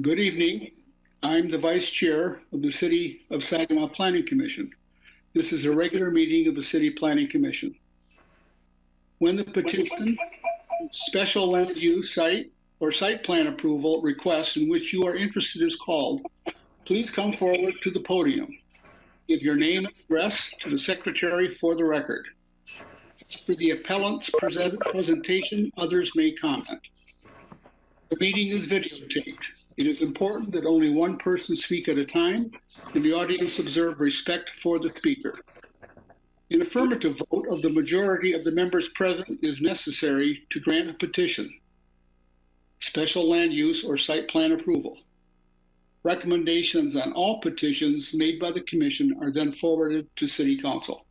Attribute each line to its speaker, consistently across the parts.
Speaker 1: Good evening. I'm the Vice Chair of the City of Saginaw Planning Commission. This is a regular meeting of the City Planning Commission. When the petition, special land use site, or site plan approval request in which you are interested is called, please come forward to the podium. Give your name and address to the Secretary for the record. After the appellant's presentation, others may comment. The meeting is videotaped. It is important that only one person speak at a time and the audience observe respect for the speaker. An affirmative vote of the majority of the members present is necessary to grant a petition, special land use or site plan approval. Recommendations on all petitions made by the Commission are then forwarded to City Council.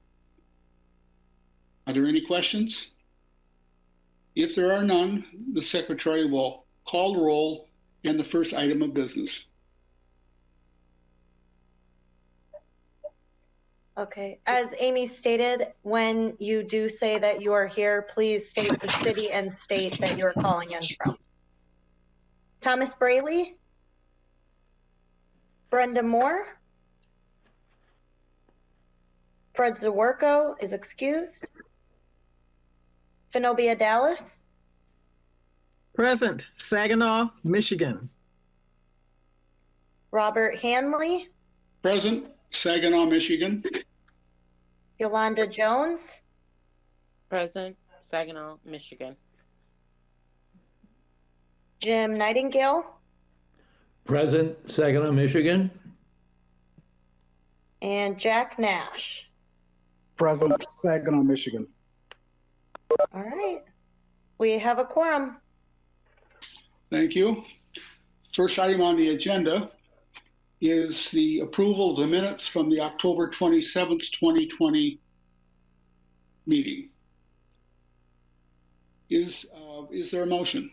Speaker 1: Are there any questions? If there are none, the Secretary will call the roll and the first item of business.
Speaker 2: Okay, as Amy stated, when you do say that you are here, please state the city and state that you're calling in from. Thomas Braley? Brenda Moore? Fred Zaworko is excused. Zenobia Dallas?
Speaker 3: Present, Saginaw, Michigan.
Speaker 2: Robert Hanley?
Speaker 1: Present, Saginaw, Michigan.
Speaker 2: Yolanda Jones?
Speaker 4: Present, Saginaw, Michigan.
Speaker 2: Jim Nightingale?
Speaker 5: Present, Saginaw, Michigan.
Speaker 2: And Jack Nash.
Speaker 6: Present, Saginaw, Michigan.
Speaker 2: All right, we have a quorum.
Speaker 1: Thank you. First item on the agenda is the approval of the minutes from the October 27th, 2020 meeting. Is there a motion?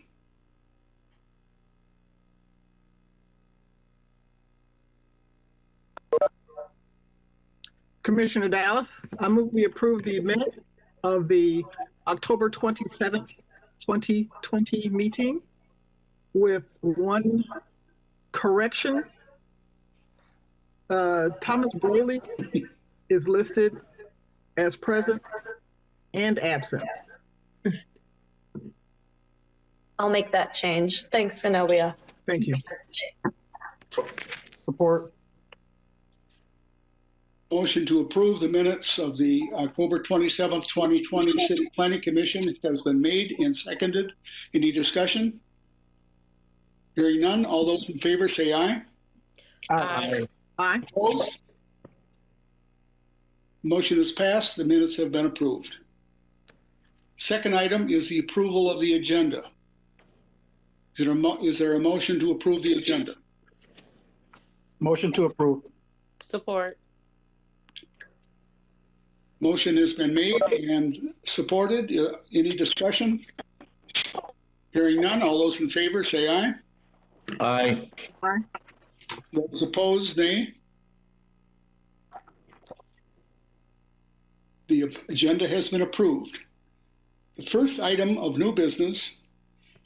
Speaker 3: Commissioner Dallas, I move we approve the minutes of the October 27th, 2020 meeting with one correction. Thomas Braley is listed as present and absent.
Speaker 2: I'll make that change. Thanks, Zenobia.
Speaker 3: Thank you.
Speaker 6: Support.
Speaker 1: Motion to approve the minutes of the October 27th, 2020 City Planning Commission has been made and seconded. Any discussion? Hearing none, all those in favor say aye.
Speaker 4: Aye.
Speaker 3: Aye.
Speaker 1: Opposed? Motion is passed. The minutes have been approved. Second item is the approval of the agenda. Is there a motion to approve the agenda?
Speaker 6: Motion to approve.
Speaker 4: Support.
Speaker 1: Motion has been made and supported. Any discussion? Hearing none, all those in favor say aye.
Speaker 5: Aye.
Speaker 3: Aye.
Speaker 1: Those opposed, nay. The agenda has been approved. The first item of new business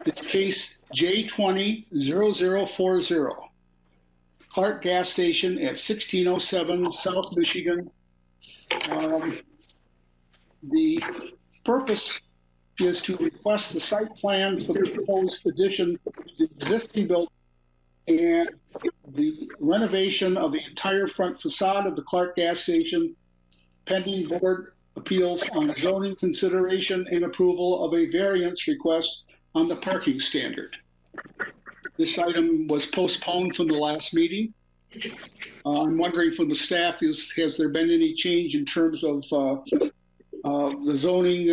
Speaker 1: is case J200040, Clark Gas Station at 1607 South Michigan. The purpose is to request the site plan for the proposed addition to the existing building and the renovation of the entire front facade of the Clark Gas Station, pending board appeals on zoning consideration and approval of a variance request on the parking standard. This item was postponed from the last meeting. I'm wondering from the staff, has there been any change in terms of the zoning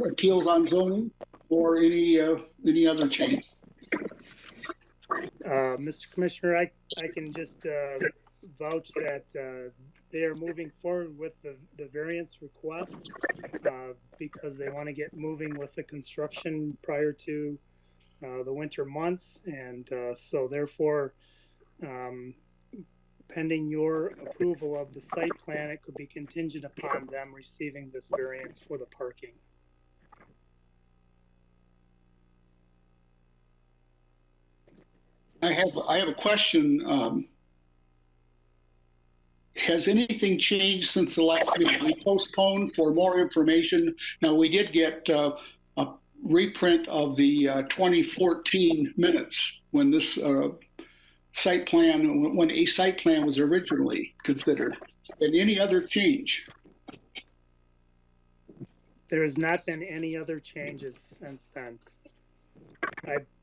Speaker 1: appeals on zoning or any other change?
Speaker 7: Mr. Commissioner, I can just vouch that they are moving forward with the variance request because they want to get moving with the construction prior to the winter months, and so therefore pending your approval of the site plan, it could be contingent upon them receiving this variance for the parking.
Speaker 1: I have a question. Has anything changed since the last meeting? We postponed for more information. Now, we did get a reprint of the 2014 minutes when this site plan, when a site plan was originally considered. And any other change?
Speaker 7: There has not been any other changes since then.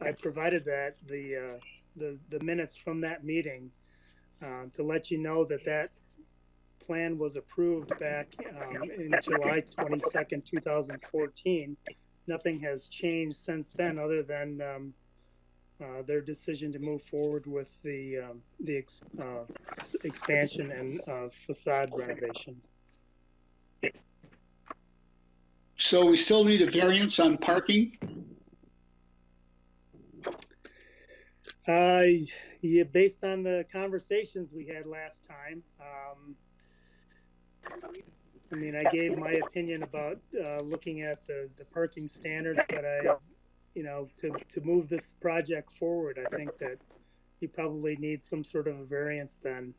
Speaker 7: I provided that the minutes from that meeting to let you know that that plan was approved back in July 22nd, 2014. Nothing has changed since then other than their decision to move forward with the expansion and facade renovation.
Speaker 1: So we still need a variance on parking?
Speaker 7: Yeah, based on the conversations we had last time, I mean, I gave my opinion about looking at the parking standards, but you know, to move this project forward, I think that you probably need some sort of a variance then,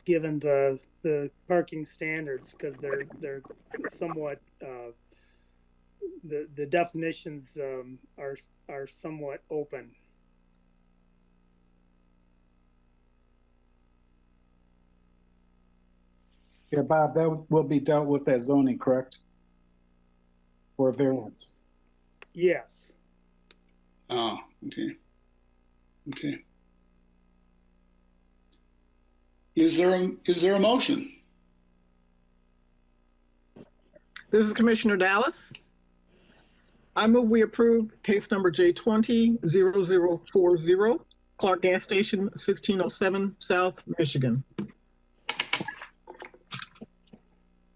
Speaker 7: given the parking standards, because they're somewhat the definitions are somewhat open.
Speaker 6: Yeah, Bob, that will be dealt with as zoning, correct? Or a variance?
Speaker 7: Yes.
Speaker 1: Oh, okay. Okay. Is there a motion?
Speaker 3: This is Commissioner Dallas. I move we approve case number J20-0040, Clark Gas Station, 1607 South, Michigan.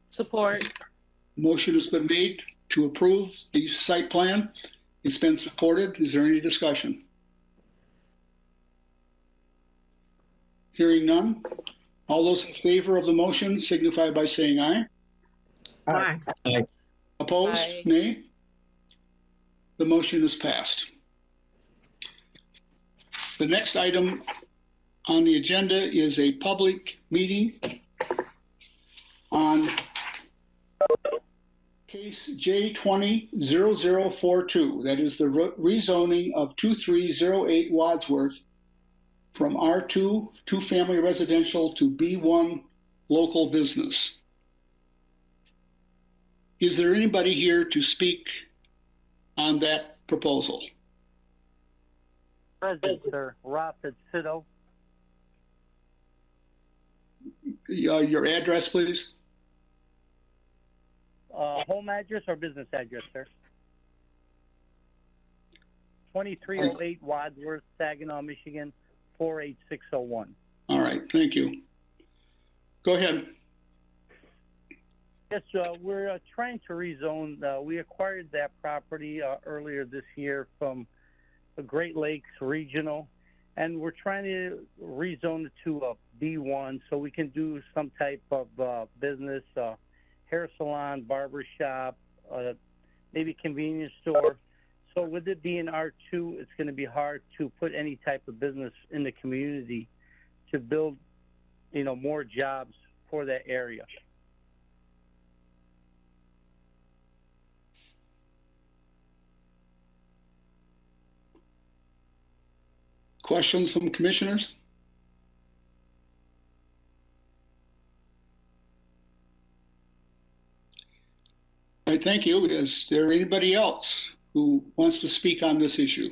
Speaker 4: Support.
Speaker 1: Motion has been made to approve the site plan. It's been supported. Is there any discussion? Hearing none. All those in favor of the motion signify by saying aye.
Speaker 3: Aye.
Speaker 1: Opposed?
Speaker 4: Aye.
Speaker 1: Nay? The motion is passed. The next item on the agenda is a public meeting on case J20-0042. That is the rezoning of 2308 Wadsworth from R2 two-family residential to B1 local business. Is there anybody here to speak on that proposal?
Speaker 8: Present, sir. Rafid Sido.
Speaker 1: Your address, please.
Speaker 8: Home address or business address, sir? 2308 Wadsworth, Saginaw, Michigan, 48601.
Speaker 1: All right, thank you. Go ahead.
Speaker 8: Yes, we're trying to rezone. We acquired that property earlier this year from the Great Lakes Regional, and we're trying to rezone it to a B1 so we can do some type of business, hair salon, barber shop, maybe convenience store. So with it being R2, it's going to be hard to put any type of business in the community to build, you know, more jobs for that area.
Speaker 1: Questions from commissioners? All right, thank you. Is there anybody else who wants to speak on this issue?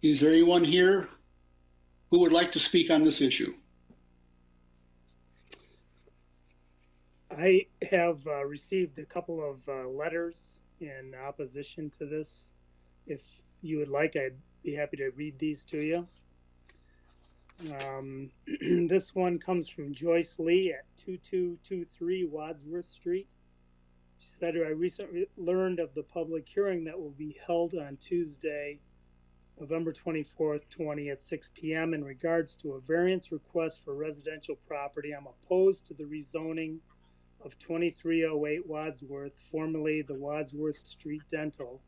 Speaker 1: Is there anyone here who would like to speak on this issue?
Speaker 7: I have received a couple of letters in opposition to this. If you would like, I'd be happy to read these to you. This one comes from Joyce Lee at 2223 Wadsworth Street. She said, I recently learned of the public hearing that will be held on Tuesday, November 24th, 20 at 6 p.m. in regards to a variance request for residential property. I'm opposed to the rezoning of 2308 Wadsworth, formerly the Wadsworth Street Dental,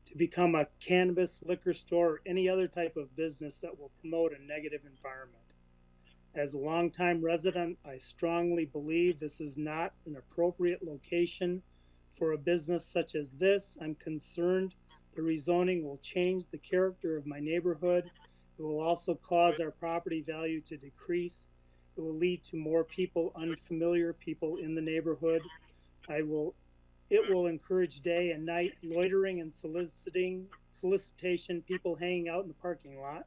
Speaker 7: to become a cannabis liquor store or any other type of business that will promote a negative environment. As a longtime resident, I strongly believe this is not an appropriate location for a business such as this. I'm concerned the rezoning will change the character of my neighborhood. It will also cause our property value to decrease. It will lead to more people, unfamiliar people in the neighborhood. It will encourage day and night loitering and solicitation, people hanging out in the parking lot.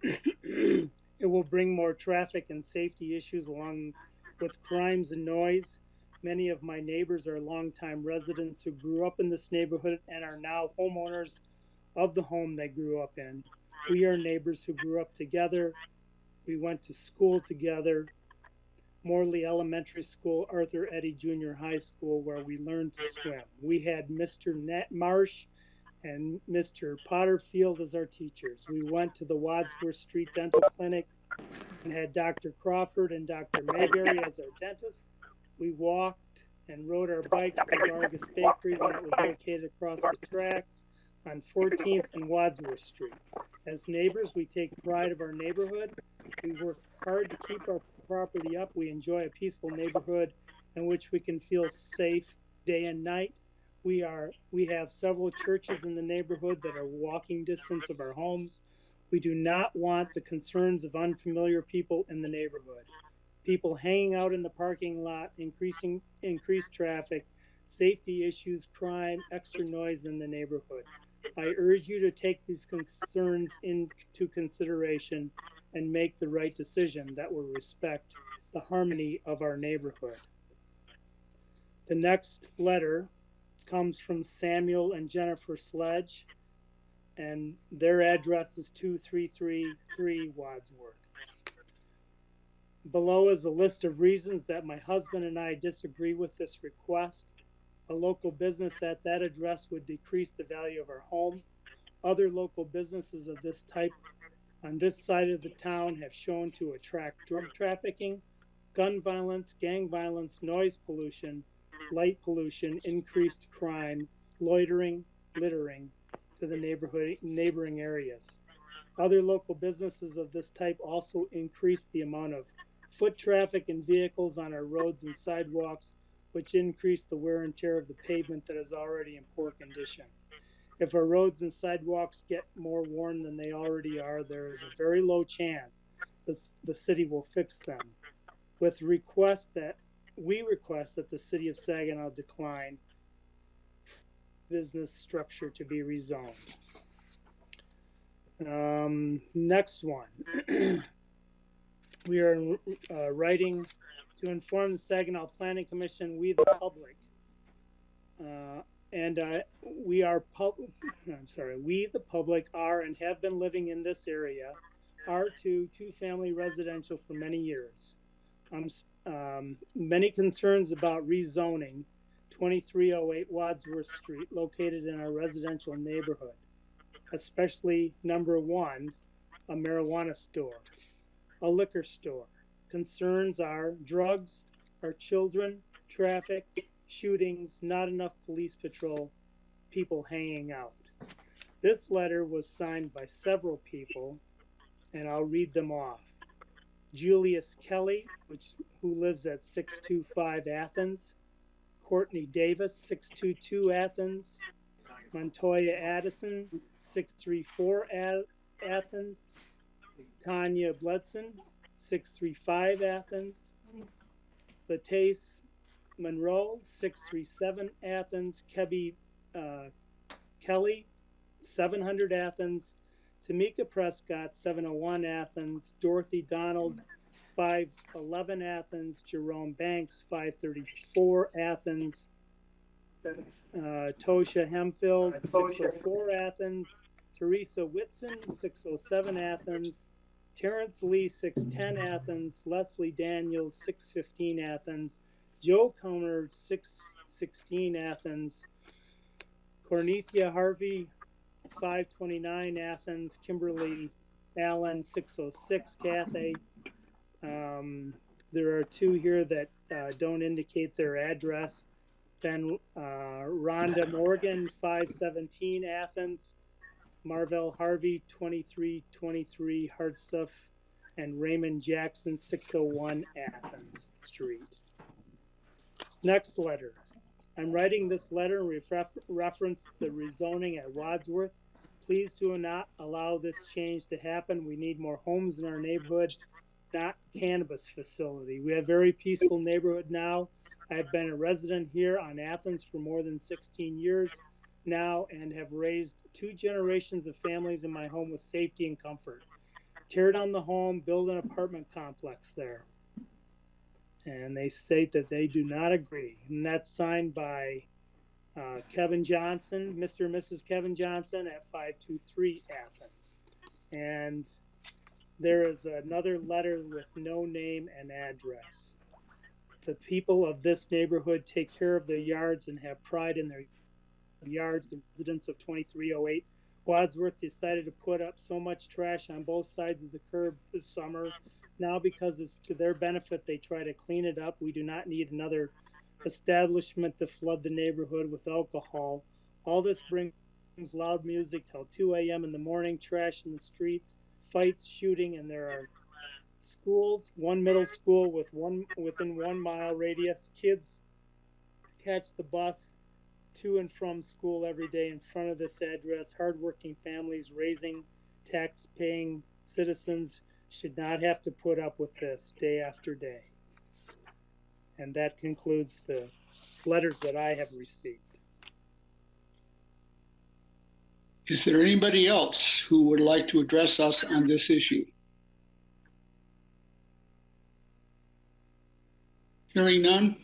Speaker 7: It will bring more traffic and safety issues along with crimes and noise. Many of my neighbors are longtime residents who grew up in this neighborhood and are now homeowners of the home they grew up in. We are neighbors who grew up together. We went to school together. Morley Elementary School, Arthur Eddy Junior High School, where we learned to swim. We had Mr. Marsh and Mr. Potterfield as our teachers. We went to the Wadsworth Street Dental Clinic and had Dr. Crawford and Dr. Mayberry as our dentists. We walked and rode our bikes to Vargas Bakery when it was located across the tracks on 14th and Wadsworth Street. As neighbors, we take pride of our neighborhood. We work hard to keep our property up. We enjoy a peaceful neighborhood in which we can feel safe day and night. We have several churches in the neighborhood that are walking distance of our homes. We do not want the concerns of unfamiliar people in the neighborhood. People hanging out in the parking lot, increased traffic, safety issues, crime, extra noise in the neighborhood. I urge you to take these concerns into consideration and make the right decision that will respect the harmony of our neighborhood. The next letter comes from Samuel and Jennifer Sledge, and their address is 2333 Wadsworth. Below is a list of reasons that my husband and I disagree with this request. A local business at that address would decrease the value of our home. Other local businesses of this type on this side of the town have shown to attract drug trafficking, gun violence, gang violence, noise pollution, light pollution, increased crime, loitering, littering to the neighboring areas. Other local businesses of this type also increase the amount of foot traffic and vehicles on our roads and sidewalks, which increase the wear and tear of the pavement that is already in poor condition. If our roads and sidewalks get more worn than they already are, there is a very low chance that the city will fix them. We request that the city of Saginaw decline business structure to be rezoned. Next one. We are writing to inform the Saginaw Planning Commission, we the public, we the public are and have been living in this area, R2 two-family residential for many years. Many concerns about rezoning 2308 Wadsworth Street, located in our residential neighborhood, especially number 1, a marijuana store, a liquor store. Concerns are drugs, our children, traffic, shootings, not enough police patrol, people hanging out. This letter was signed by several people, and I'll read them off. Julius Kelly, who lives at 625 Athens. Courtney Davis, 622 Athens. Montoya Addison, 634 Athens. Tanya Bledson, 635 Athens. Latace Monroe, 637 Athens. Kebby Kelly, 700 Athens. Tamika Prescott, 701 Athens. Dorothy Donald, 511 Athens. Jerome Banks, 534 Athens. Tosha Hemfield, 604 Athens. Teresa Whitson, 607 Athens. Terrence Lee, 610 Athens. Leslie Daniels, 615 Athens. Joe Comer, 616 Athens. Cornethia Harvey, 529 Athens. Kimberly Allen, 606 Cathay. There are two here that don't indicate their address. Then Rhonda Morgan, 517 Athens, Marvell Harvey, 2323 Hardstuff, and Raymond Jackson, 601 Athens Street. Next letter. I'm writing this letter in reference to the rezoning at Wadsworth. Please do not allow this change to happen. We need more homes in our neighborhood, not cannabis facility. We have a very peaceful neighborhood now. I've been a resident here on Athens for more than 16 years now and have raised 2 generations of families in my home with safety and comfort. Tear down the home, build an apartment complex there. And they state that they do not agree. And that's signed by Kevin Johnson, Mr. and Mrs. Kevin Johnson at 523 Athens. And there is another letter with no name and address. The people of this neighborhood take care of their yards and have pride in their yards. The residents of 2308 Wadsworth decided to put up so much trash on both sides of the curb this summer. Now, because it's to their benefit, they try to clean it up. We do not need another establishment to flood the neighborhood with alcohol. All this brings loud music till 2 a.m. in the morning, trash in the streets, fights, shooting, and there are schools, one middle school within 1 mile radius. Kids catch the bus to and from school every day in front of this address. Hardworking families raising tax-paying citizens should not have to put up with this day after day. And that concludes the letters that I have received.
Speaker 1: Is there anybody else who would like to address us on this issue? Hearing none,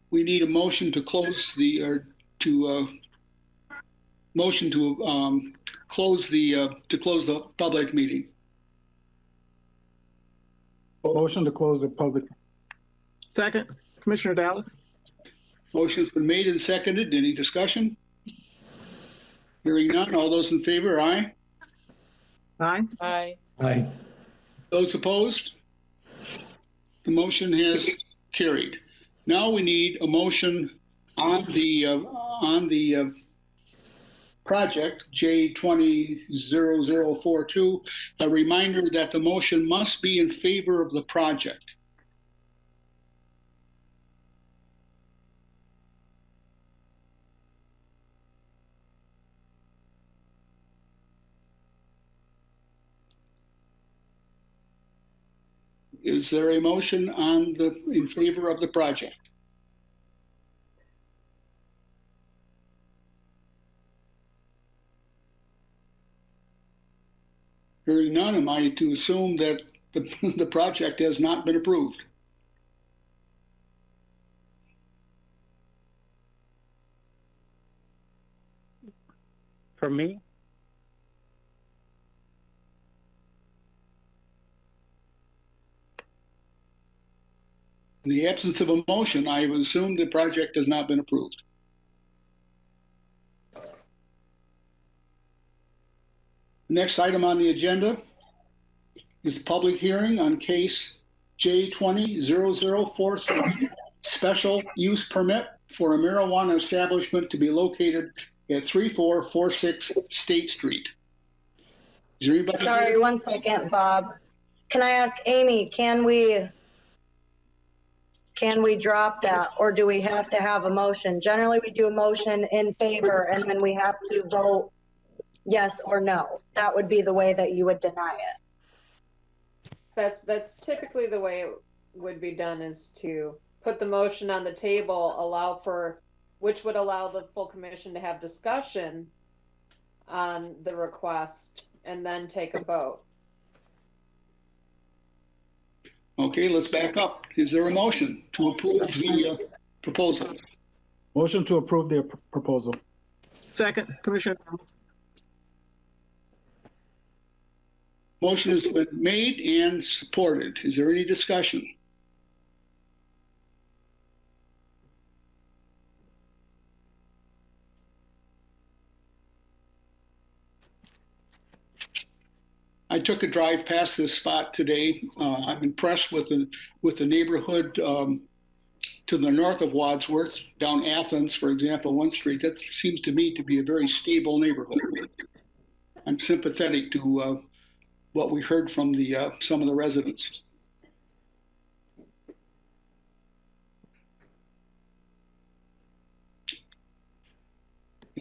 Speaker 1: we need a motion to close the, or to motion to close the public meeting.
Speaker 6: Motion to close the public.
Speaker 3: Second, Commissioner Dallas.
Speaker 1: Motion's been made and seconded. Any discussion? Hearing none, all those in favor, aye.
Speaker 3: Aye.
Speaker 4: Aye.
Speaker 5: Aye.
Speaker 1: Those opposed? The motion has carried. Now we need a motion on the project J200042, a reminder that the motion must be in favor of the project. Is there a motion in favor of the project? Hearing none, am I to assume that the project has not been approved?
Speaker 8: For me,
Speaker 1: In the absence of a motion, I would assume the project has not been approved. Next item on the agenda is public hearing on case J200043, special use permit for a marijuana establishment to be located at 3446 State Street. Is there anybody?
Speaker 2: Sorry, 1 second, Bob. Can I ask Amy, can we drop that, or do we have to have a motion? Generally, we do a motion in favor and then we have to vote yes or no. That would be the way that you would deny it.
Speaker 9: That's typically the way it would be done, is to put the motion on the table, which would allow the full commission to have discussion on the request and then take a vote.
Speaker 1: Okay, let's back up. Is there a motion to approve the proposal?
Speaker 6: Motion to approve the proposal.
Speaker 3: Second, Commissioner Dallas.
Speaker 1: Motion has been made and supported. Is there any discussion? I took a drive past this spot today. I'm impressed with the neighborhood to the north of Wadsworth, down Athens, for example, 1 Street, that seems to me to be a very stable neighborhood. I'm sympathetic to what we heard from some of the residents.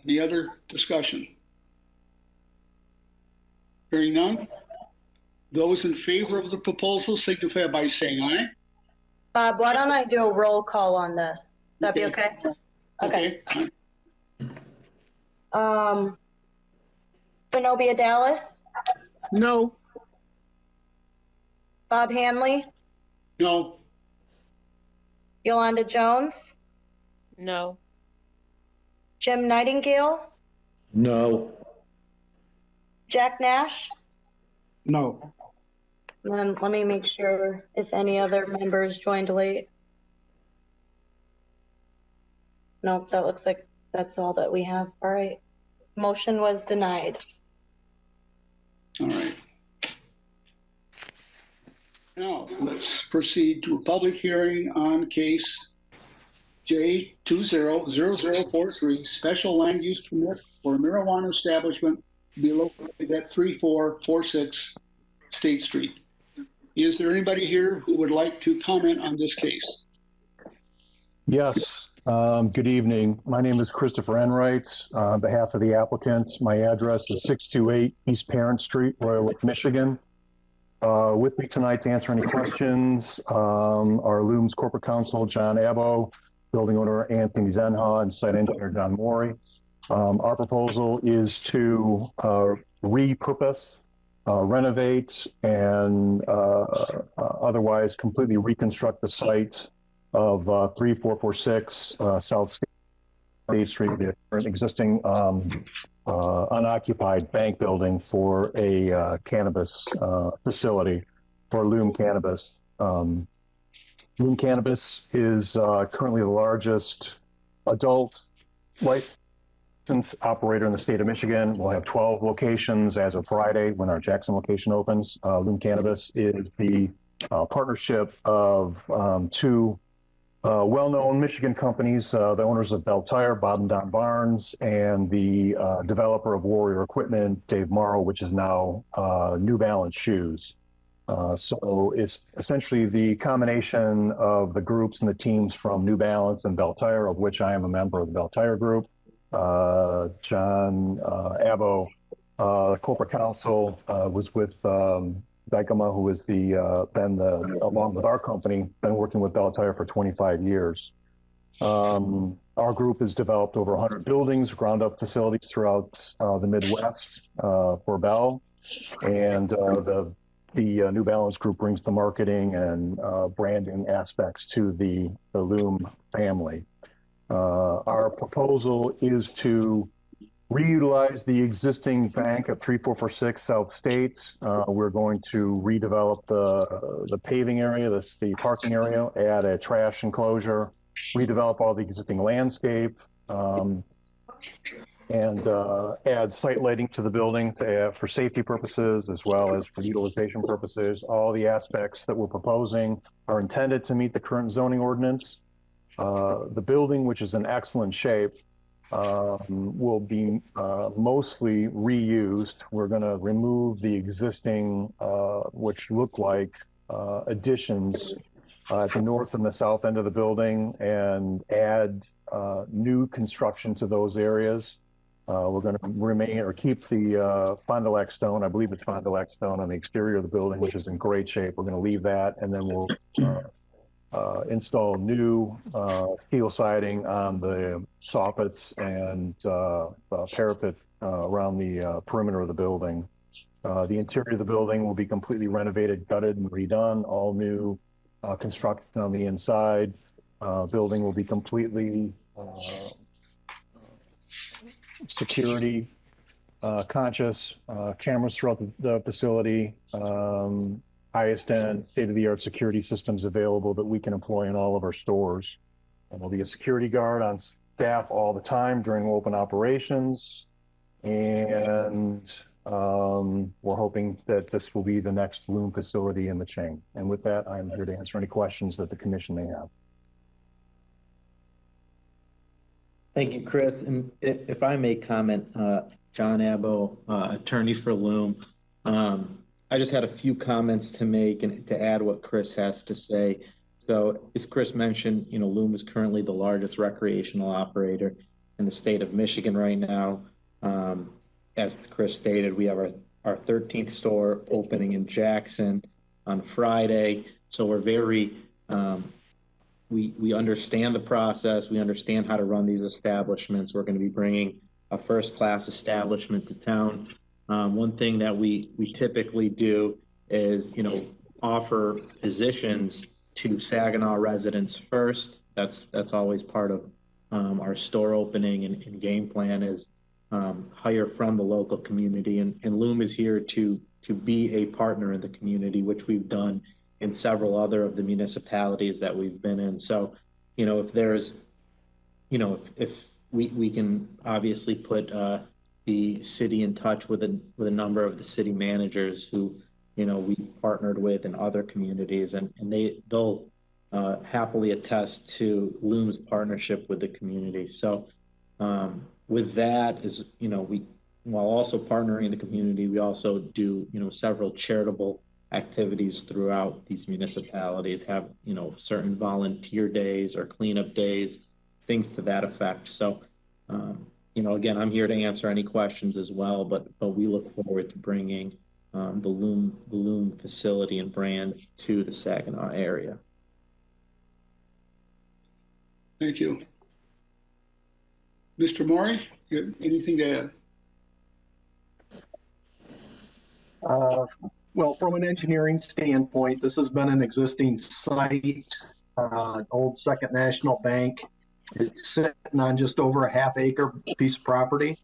Speaker 1: Any other discussion? Hearing none. Those in favor of the proposal signify by saying aye.
Speaker 2: Bob, why don't I do a roll call on this? That be okay?
Speaker 1: Okay.
Speaker 2: Zenobia Dallas,
Speaker 3: No.
Speaker 2: Bob Hanley,
Speaker 1: No.
Speaker 2: Yolanda Jones,
Speaker 4: No.
Speaker 2: Jim Nightingale,
Speaker 5: No.
Speaker 2: Jack Nash.
Speaker 6: No.
Speaker 2: And then let me make sure if any other members joined late. Nope, that looks like that's all that we have. All right. Motion was denied.
Speaker 1: All right. Now, let's proceed to a public hearing on case J200043, special land use permit for a marijuana establishment to be located at 3446 State Street. Is there anybody here who would like to comment on this case?
Speaker 10: Yes, good evening. My name is Christopher Enright. On behalf of the applicant, my address is 628 East Parent Street, Royal Oak, Michigan. With me tonight to answer any questions are Loom's corporate counsel, John Abbo, building owner Anthony Denha, and site engineer John Morey. Our proposal is to repurpose, renovate, and otherwise completely reconstruct the site of 3446 South State Street, the current existing unoccupied bank building for a cannabis facility for Loom Cannabis. Loom Cannabis is currently the largest adult licensed operator in the state of Michigan. We'll have 12 locations as of Friday when our Jackson location opens. Loom Cannabis is the partnership of two well-known Michigan companies, the owners of Bell Tire, Bob and Don Barnes, and the developer of Warrior Equipment, Dave Morrow, which is now New Balance Shoes. So it's essentially the combination of the groups and the teams from New Balance and Bell Tire, of which I am a member of the Bell Tire group. John Abbo, corporate counsel, was with Dykema, who is along with our company, been working with Bell Tire for 25 years. Our group has developed over 100 buildings, ground up facilities throughout the Midwest for Bell. And the New Balance group brings the marketing and branding aspects to the Loom family. Our proposal is to reutilize the existing bank at 3446 South State. We're going to redevelop the paving area, the parking area, add a trash enclosure, redevelop all the existing landscape, and add site lighting to the building for safety purposes as well as for utilization purposes. All the aspects that we're proposing are intended to meet the current zoning ordinance. The building, which is in excellent shape, will be mostly reused. We're going to remove the existing, which look like additions at the north and the south end of the building, and add new construction to those areas. We're going to keep the Fond du Lac stone. I believe it's Fond du Lac stone on the exterior of the building, which is in great shape. We're going to leave that, and then we'll install new steel siding on the soffits and parapet around the perimeter of the building. The interior of the building will be completely renovated, gutted, and redone. All new construction on the inside. Building will be completely security conscious, cameras throughout the facility, highest end state-of-the-art security systems available that we can employ in all of our stores. And there'll be a security guard on staff all the time during open operations. And we're hoping that this will be the next Loom facility in the chain. And with that, I'm here to answer any questions that the commission may have.
Speaker 11: Thank you, Chris. And if I may comment, John Abbo, attorney for Loom. I just had a few comments to make and to add what Chris has to say. So as Chris mentioned, Loom is currently the largest recreational operator in the state of Michigan right now. As Chris stated, we have our 13th store opening in Jackson on Friday. So we're very, we understand the process. We understand how to run these establishments. We're going to be bringing a first-class establishment to town. One thing that we typically do is, offer positions to Saginaw residents first. That's always part of our store opening and game plan is hire from the local community. And Loom is here to be a partner in the community, which we've done in several other of the municipalities that we've been in. So, if there's, if we can obviously put the city in touch with a number of the city managers who, we've partnered with in other communities, and they'll happily attest to Loom's partnership with the community. So with that is, we, while also partnering in the community, we also do, several charitable activities throughout these municipalities, have, certain volunteer days or cleanup days, things to that effect. So, again, I'm here to answer any questions as well, but we look forward to bringing the Loom facility and brand to the Saginaw area.
Speaker 1: Thank you. Mr. Maury, you have anything to add?
Speaker 12: Well, from an engineering standpoint, this has been an existing site, old Second National Bank. It's sitting on just over a half-acre piece of property.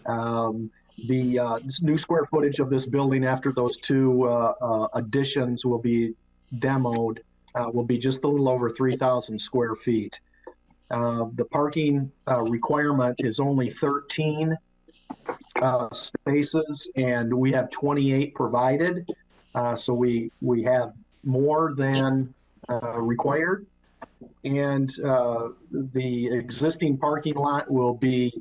Speaker 12: The new square footage of this building after those two additions will be demoed will be just a little over 3,000 square feet. The parking requirement is only 13 spaces, and we have 28 provided. So we have more than required. And the existing parking lot will be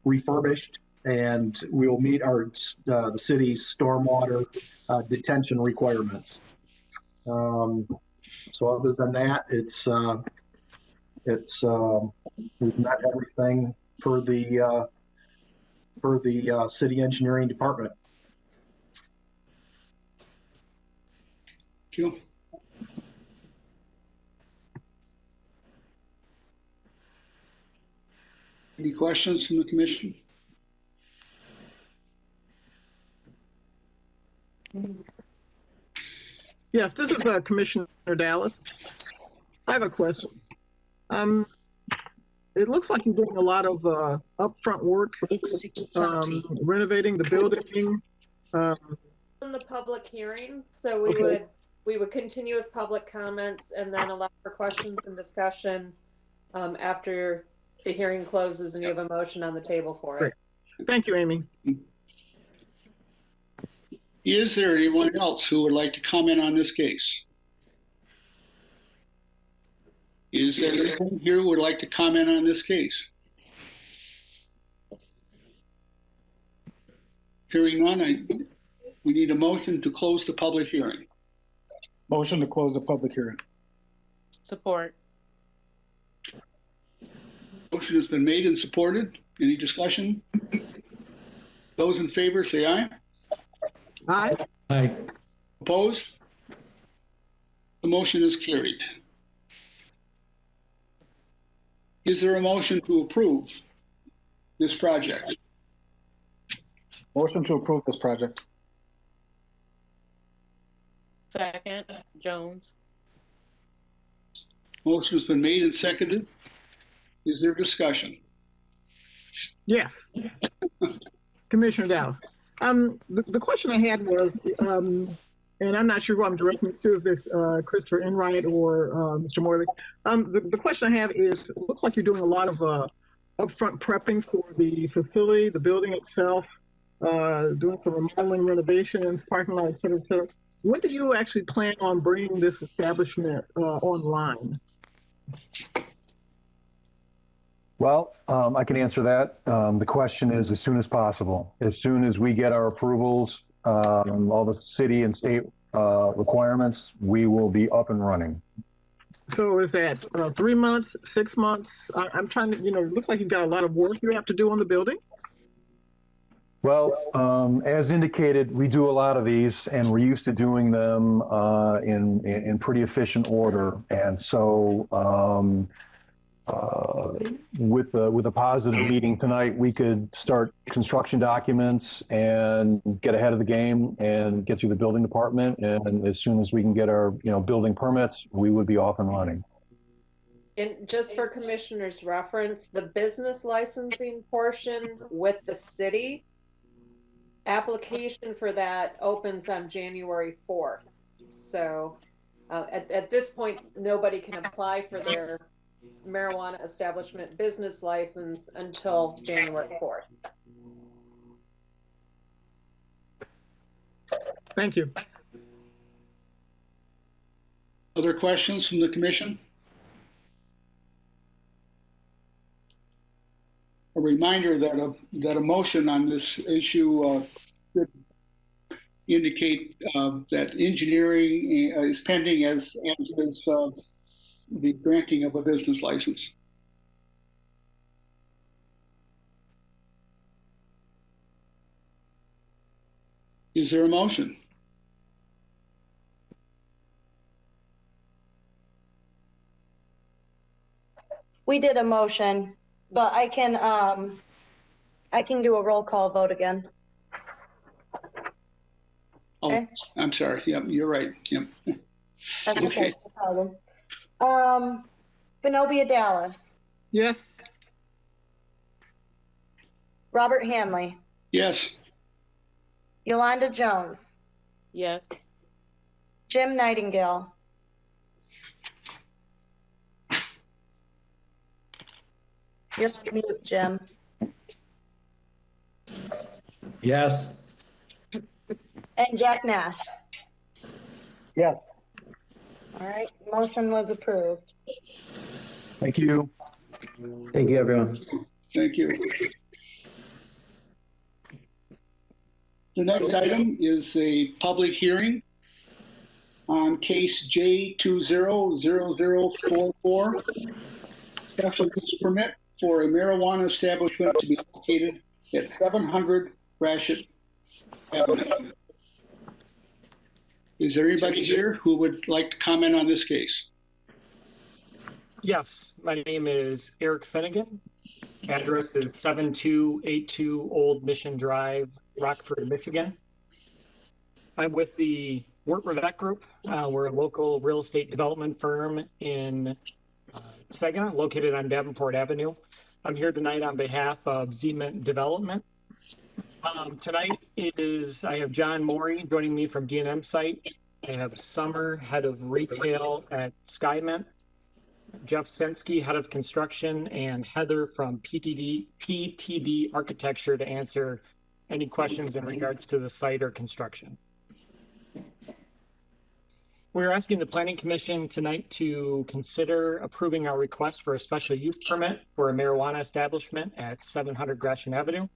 Speaker 12: refurbished, and we will meet our the city's stormwater detention requirements. So other than that, we've met everything for the city engineering department.
Speaker 1: Thank you. Any questions from the commission?
Speaker 3: Yes, this is Commissioner Dallas. I have a question. It looks like you're doing a lot of upfront work, renovating the building.
Speaker 9: In the public hearing, so we would continue with public comments and then allow for questions and discussion after the hearing closes and you have a motion on the table for it.
Speaker 3: Great. Thank you, Amy.
Speaker 1: Is there anyone else who would like to comment on this case? Is there anyone here who would like to comment on this case? Hearing none, we need a motion to close the public hearing.
Speaker 6: Motion to close the public hearing.
Speaker 4: Support.
Speaker 1: Motion has been made and supported. Any discussion? Those in favor say aye.
Speaker 3: Aye.
Speaker 5: Aye.
Speaker 1: Opposed? The motion is carried. Is there a motion to approve this project?
Speaker 6: Motion to approve this project.
Speaker 4: Second, Jones.
Speaker 1: Motion has been made and seconded. Is there discussion?
Speaker 3: Yes. Commissioner Dallas. The question I had was, and I'm not sure who I'm directing this to, if it's Christopher Enright or Mr. Morley. The question I have is, it looks like you're doing a lot of upfront prepping for the facility, the building itself, doing some remodeling, renovations, parking lot, et cetera, et cetera. When do you actually plan on bringing this establishment online?
Speaker 10: Well, I can answer that. The question is as soon as possible. As soon as we get our approvals, all the city and state requirements, we will be up and running.
Speaker 3: So is that 3 months, 6 months? I'm trying to, it looks like you've got a lot of work you have to do on the building.
Speaker 10: Well, as indicated, we do a lot of these, and we're used to doing them in pretty efficient order. And so, with a positive meeting tonight, we could start construction documents and get ahead of the game and get through the building department. And as soon as we can get our building permits, we would be off and running.
Speaker 9: And just for commissioners' reference, the business licensing portion with the city, application for that opens on January 4th. So at this point, nobody can apply for their marijuana establishment business license until January 4th.
Speaker 3: Thank you.
Speaker 1: Other questions from the commission? A reminder that a motion on this issue should indicate that engineering is pending as is the granting of a business license. Is there a motion?
Speaker 2: We did a motion, but I can do a roll call vote again.
Speaker 1: Oh,
Speaker 2: Okay.
Speaker 1: I'm sorry. Yep, you're right. Yep.
Speaker 2: That's okay,
Speaker 1: Okay.
Speaker 2: no problem. Zenobia Dallas,
Speaker 3: Yes.
Speaker 2: Robert Hanley,
Speaker 1: Yes.
Speaker 2: Yolanda Jones,
Speaker 4: Yes.
Speaker 2: Jim Nightingale, you're on mute, Jim,
Speaker 5: Yes.
Speaker 2: and Jack Nash.
Speaker 12: Yes.
Speaker 2: All right, motion was approved.
Speaker 10: Thank you.
Speaker 11: Thank you, everyone.
Speaker 1: Thank you. The next item is a public hearing on case J200044, special use permit for a marijuana establishment to be located at 700 Gratiot Avenue. Is there anybody here who would like to comment on this case?
Speaker 13: Yes, my name is Eric Finnegan. Address is 7282 Old Mission Drive, Rockford, Michigan. I'm with the Wirt Revette Group. We're a local real estate development firm in Saginaw, located on Davenport Avenue. I'm here tonight on behalf of Zement Development. Tonight I have John Morey joining me from D&M site. I have Summer, head of retail at SkyMint, Jeff Sensky, head of construction, and Heather from PTD Architecture to answer any questions in regards to the site or construction. We're asking the Planning Commission tonight to consider approving our request for a special use permit for a marijuana establishment at 700 Gratiot Avenue.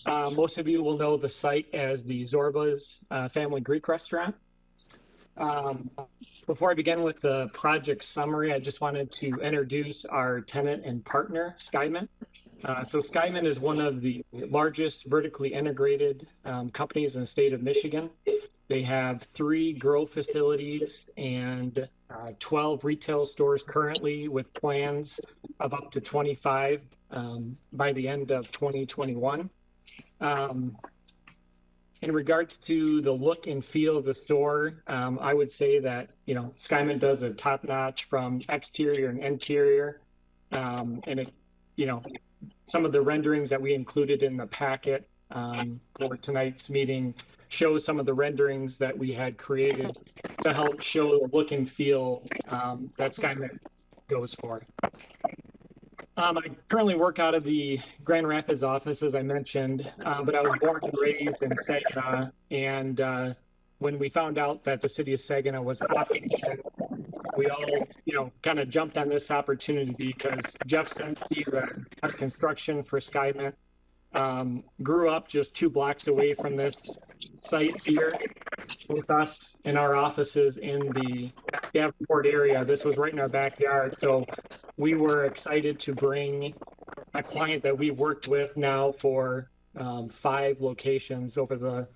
Speaker 13: Most of you will know the site as the Zorba's Family Greek Restaurant. Before I begin with the project summary, I just wanted to introduce our tenant and partner, SkyMint. So SkyMint is one of the largest vertically integrated companies in the state of Michigan. They have 3 grow facilities and 12 retail stores currently, with plans of up to 25 by the end of 2021. In regards to the look and feel of the store, I would say that, SkyMint does a top notch from exterior and interior. And it, some of the renderings that we included in the packet for tonight's meeting show some of the renderings that we had created to help show the look and feel that SkyMint goes for. I currently work out of the Grand Rapids office, as I mentioned, but I was born and raised in Saginaw. And when we found out that the city of Saginaw was opting in, we all, kind of jumped on this opportunity because Jeff Sensky, the construction for SkyMet. Grew up just 2 blocks away from this site here with us in our offices in the Davenport area. This was right in our backyard. So we were excited to bring a client that we've worked with now for 5 locations over the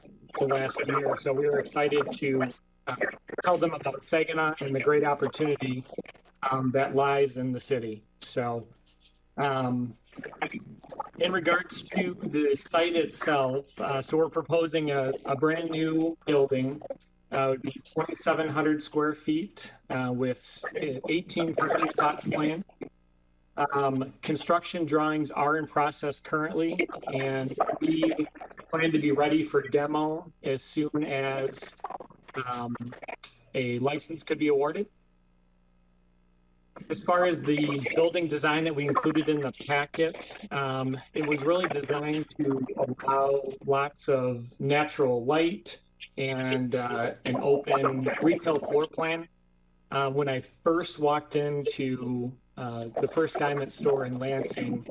Speaker 13: last year. So we were excited to tell them about Saginaw and the great opportunity that lies in the city. So in regards to the site itself, so we're proposing a brand new building. It would be 2,700 square feet with 18 parking spots planned. Construction drawings are in process currently, and we plan to be ready for demo as soon as a license could be awarded. As far as the building design that we included in the packet, it was really designed to allow lots of natural light and an open retail floor plan. When I first walked into the first Diamond store in Lansing,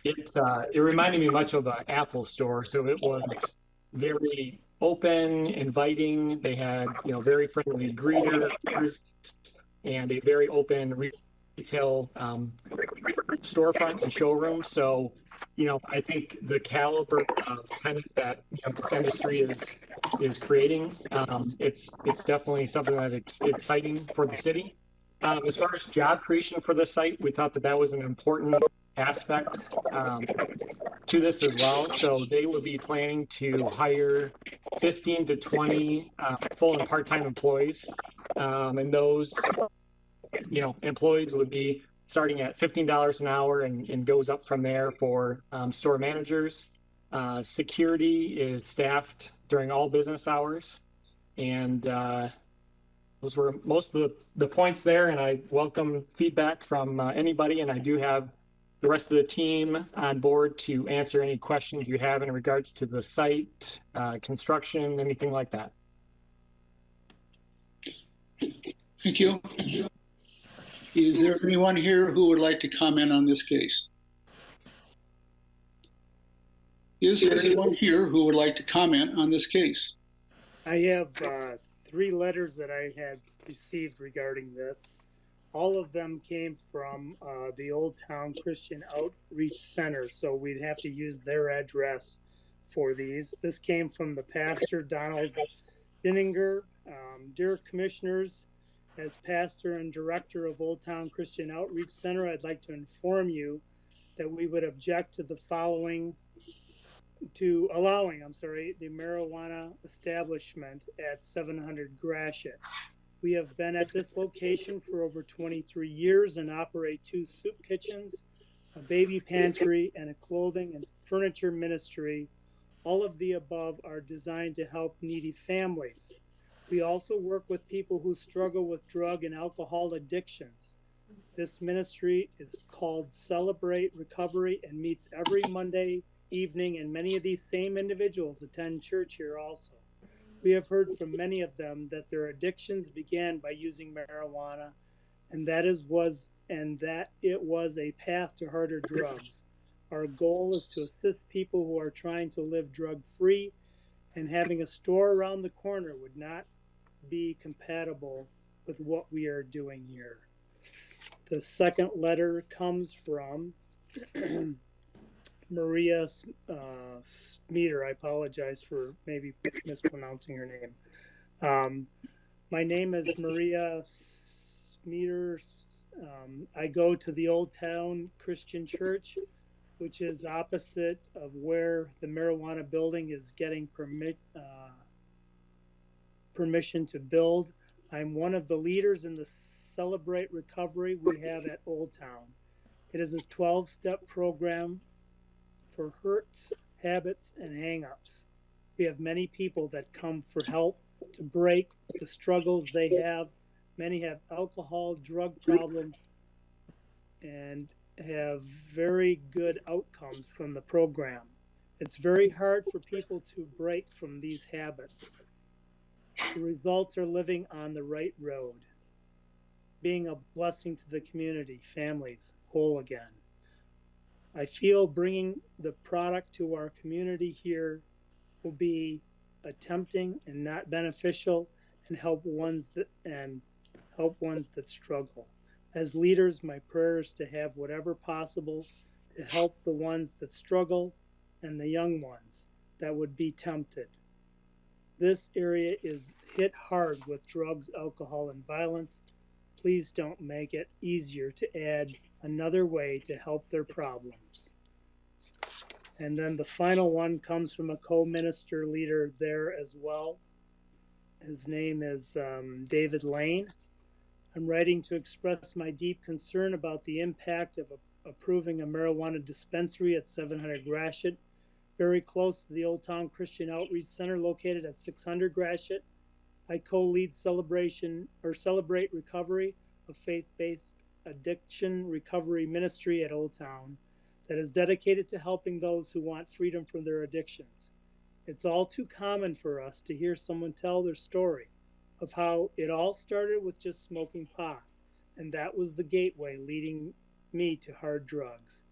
Speaker 13: it reminded me much of an Apple store. So it was very open, inviting. They had, very friendly greeters and a very open retail storefront and showroom. So, I think the caliber of tenant that this industry is creating, it's definitely something that it's exciting for the city. As far as job creation for the site, we thought that was an important aspect to this as well. So they would be planning to hire 15 to 20 full and part-time employees, and those employees would be starting at $15 an hour and goes up from there for store managers. Security is staffed during all business hours. And those were most of the points there. And I welcome feedback from anybody. And I do have the rest of the team on board to answer any questions you have in regards to the site, construction, anything like that.
Speaker 1: Thank you. Is there anyone here who would like to comment on this case? Is there anyone here who would like to comment on this case?
Speaker 7: I have 3 letters that I had received regarding this. All of them came from the Old Town Christian Outreach Center, so we'd have to use their address for these. This came from the pastor, Donald Binninger. Dear Commissioners, as pastor and director of Old Town Christian Outreach Center, I'd like to inform you that we would object to allowing the marijuana establishment at 700 Gratiot. We have been at this location for over 23 years and operate 2 soup kitchens, a baby pantry, and a clothing and furniture ministry. All of the above are designed to help needy families. We also work with people who struggle with drug and alcohol addictions. This ministry is called Celebrate Recovery and meets every Monday evening, and many of these same individuals attend church here also. We have heard from many of them that their addictions began by using marijuana, and that it was a path to harder drugs. Our goal is to assist people who are trying to live drug-free, and having a store around the corner would not be compatible with what we are doing here. The second letter comes from Maria Smeeder. I apologize for maybe mispronouncing her name. My name is Maria Smeeder. I go to the Old Town Christian Church, which is opposite of where the marijuana building is getting permission to build. I'm one of the leaders in the Celebrate Recovery we have at Old Town. It is a 12-step program for hurts, habits, and hang-ups. We have many people that come for help to break the struggles they have. Many have alcohol, drug problems, and have very good outcomes from the program. It's very hard for people to break from these habits. The results are living on the right road, being a blessing to the community, families, whole again. I feel bringing the product to our community here will be tempting and not beneficial, and help ones that struggle. As leaders, my prayer is to have whatever possible to help the ones that struggle and the young ones that would be tempted. This area is hit hard with drugs, alcohol, and violence. Please don't make it easier to add another way to help their problems. And then the final one comes from a co-minister leader there as well. His name is David Lane. I'm writing to express my deep concern about the impact of approving a marijuana dispensary at 700 Gratiot, very close to the Old Town Christian Outreach Center located at 600 Gratiot. I co-lead Celebrate Recovery, a faith-based addiction recovery ministry at Old Town that is dedicated to helping those who want freedom from their addictions. It's all too common for us to hear someone tell their story of how it all started with just smoking pot, and that was the gateway leading me to hard drugs.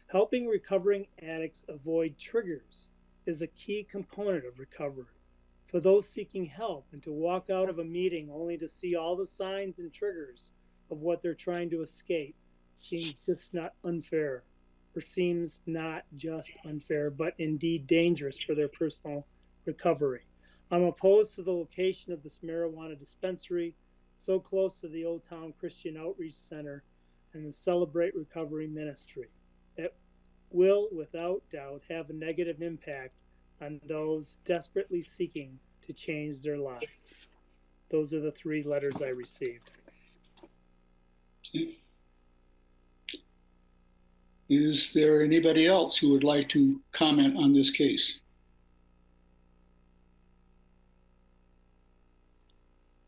Speaker 7: Helping recovering addicts avoid triggers is a key component of recovery. For those seeking help, and to walk out of a meeting only to see all the signs and triggers of what they're trying to escape seems just not unfair, or seems not just unfair, but indeed dangerous for their personal recovery. I'm opposed to the location of this marijuana dispensary so close to the Old Town Christian Outreach Center and the Celebrate Recovery Ministry. It will, without doubt, have a negative impact on those desperately seeking to change their lives. Those are the 3 letters I received.
Speaker 1: Is there anybody else who would like to comment on this case?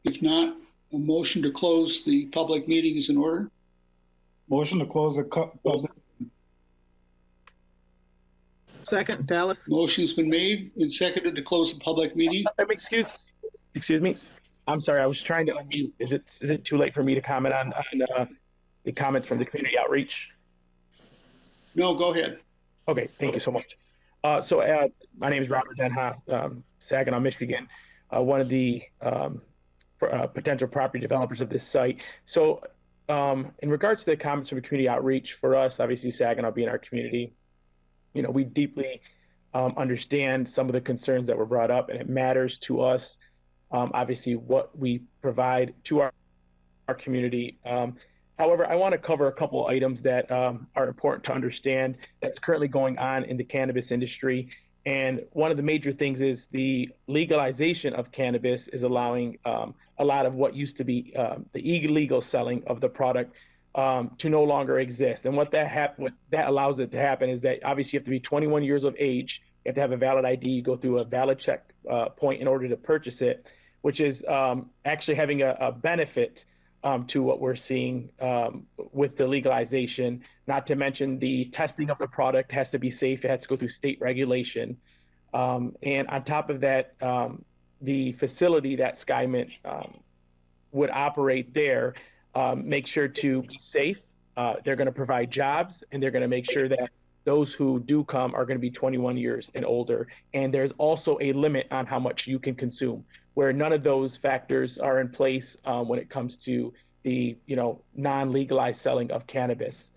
Speaker 1: If not, a motion to close the public meeting is in order.
Speaker 6: Motion to close the public.
Speaker 3: Second, Dallas.
Speaker 1: Motion's been made and seconded to close the public meeting.
Speaker 14: Excuse me. I'm sorry, I was trying to unmute. Is it too late for me to comment on the comments from the community outreach?
Speaker 1: No, go ahead.
Speaker 14: Okay, thank you so much. My name is Robert Denha, Saginaw, Michigan, one of the potential property developers of this site. So in regards to the comments from the community outreach, for us, obviously Saginaw being our community, we deeply understand some of the concerns that were brought up, and it matters to us, obviously, what we provide to our community. However, I want to cover a couple items that are important to understand that's currently going on in the cannabis industry. And one of the major things is the legalization of cannabis is allowing a lot of what used to be the illegal selling of the product to no longer exist. And what that allows it to happen is that obviously you have to be 21 years of age, you have to have a valid ID, you go through a valid check point in order to purchase it, which is actually having a benefit to what we're seeing with the legalization. Not to mention the testing of the product has to be safe. It has to go through state regulation. And on top of that, the facility that SkyMint would operate there make sure to be safe. They're going to provide jobs, and they're going to make sure that those who do come are going to be 21 years and older. And there's also a limit on how much you can consume, where none of those factors are in place when it comes to the non-legalized selling of cannabis.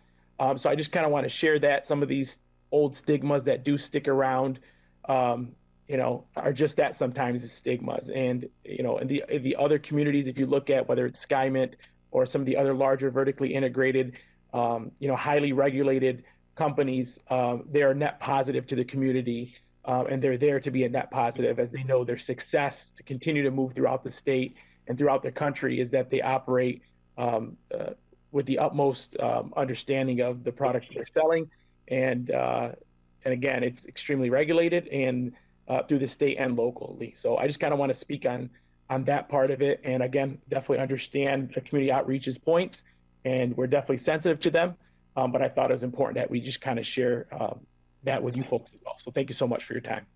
Speaker 14: So I just kind of want to share that some of these old stigmas that do stick around, are just that sometimes is stigmas. And in the other communities, if you look at whether it's SkyMint or some of the other larger vertically integrated, highly regulated companies, they are net positive to the community. And they're there to be a net positive, as they know their success to continue to move throughout the state and throughout the country is that they operate with the utmost understanding of the product they're selling. And again, it's extremely regulated and through the state and locally. So I just kind of want to speak on that part of it. And again, definitely understand the community outreach's points, and we're definitely sensitive to them. But I thought it was important that we just kind of share that with you folks as well. So thank you so much for your time.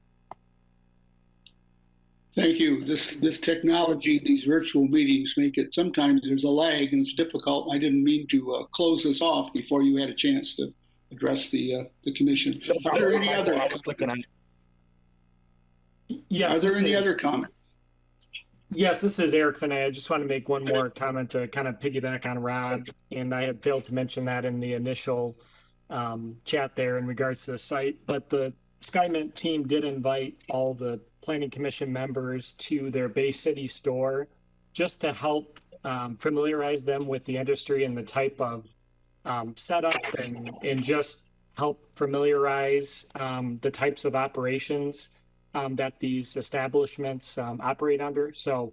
Speaker 1: Thank you. This technology, these virtual meetings make it, sometimes there's a lag and it's difficult. I didn't mean to close this off before you had a chance to address the commission. Are there any other comments?
Speaker 13: Yes,
Speaker 1: Are there
Speaker 13: this
Speaker 1: any
Speaker 13: is-
Speaker 1: other comments?
Speaker 13: Yes, this is Eric Finay. I just want to make one more comment to kind of piggyback on Rod. And I had failed to mention that in the initial chat there in regards to the site. But the SkyMint team did invite all the planning commission members to their Bay City store just to help familiarize them with the industry and the type of setup and just help familiarize the types of operations that these establishments operate under. So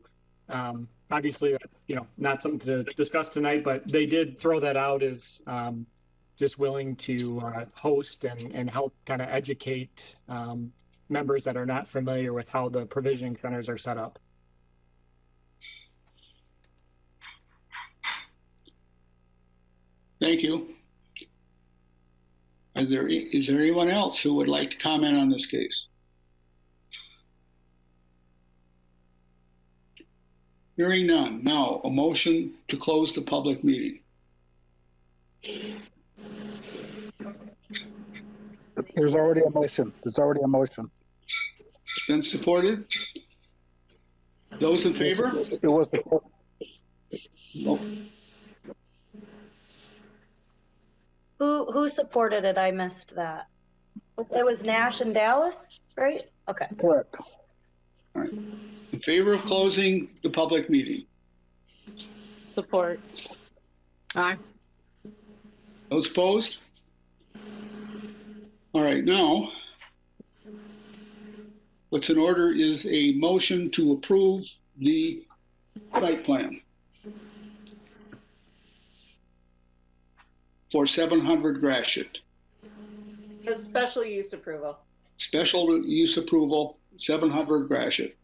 Speaker 13: obviously, not something to discuss tonight, but they did throw that out as just willing to host and help kind of educate members that are not familiar with how the provisioning centers are set up.
Speaker 1: Thank you. Is there anyone else who would like to comment on this case? Hearing none. Now, a motion to close the public meeting.
Speaker 6: There's already a motion.
Speaker 1: Been supported? Those in favor?
Speaker 6: It was the.
Speaker 1: Oh,
Speaker 2: Who supported it? I missed that. It was Nash and Dallas, right? Okay.
Speaker 6: Correct.
Speaker 1: all right. In favor of closing the public meeting?
Speaker 4: Support.
Speaker 3: Aye.
Speaker 1: Those opposed? All right, now, what's in order is a motion to approve the site plan for 700 Gratiot.
Speaker 9: The special use approval.
Speaker 1: Special use approval, 700 Gratiot.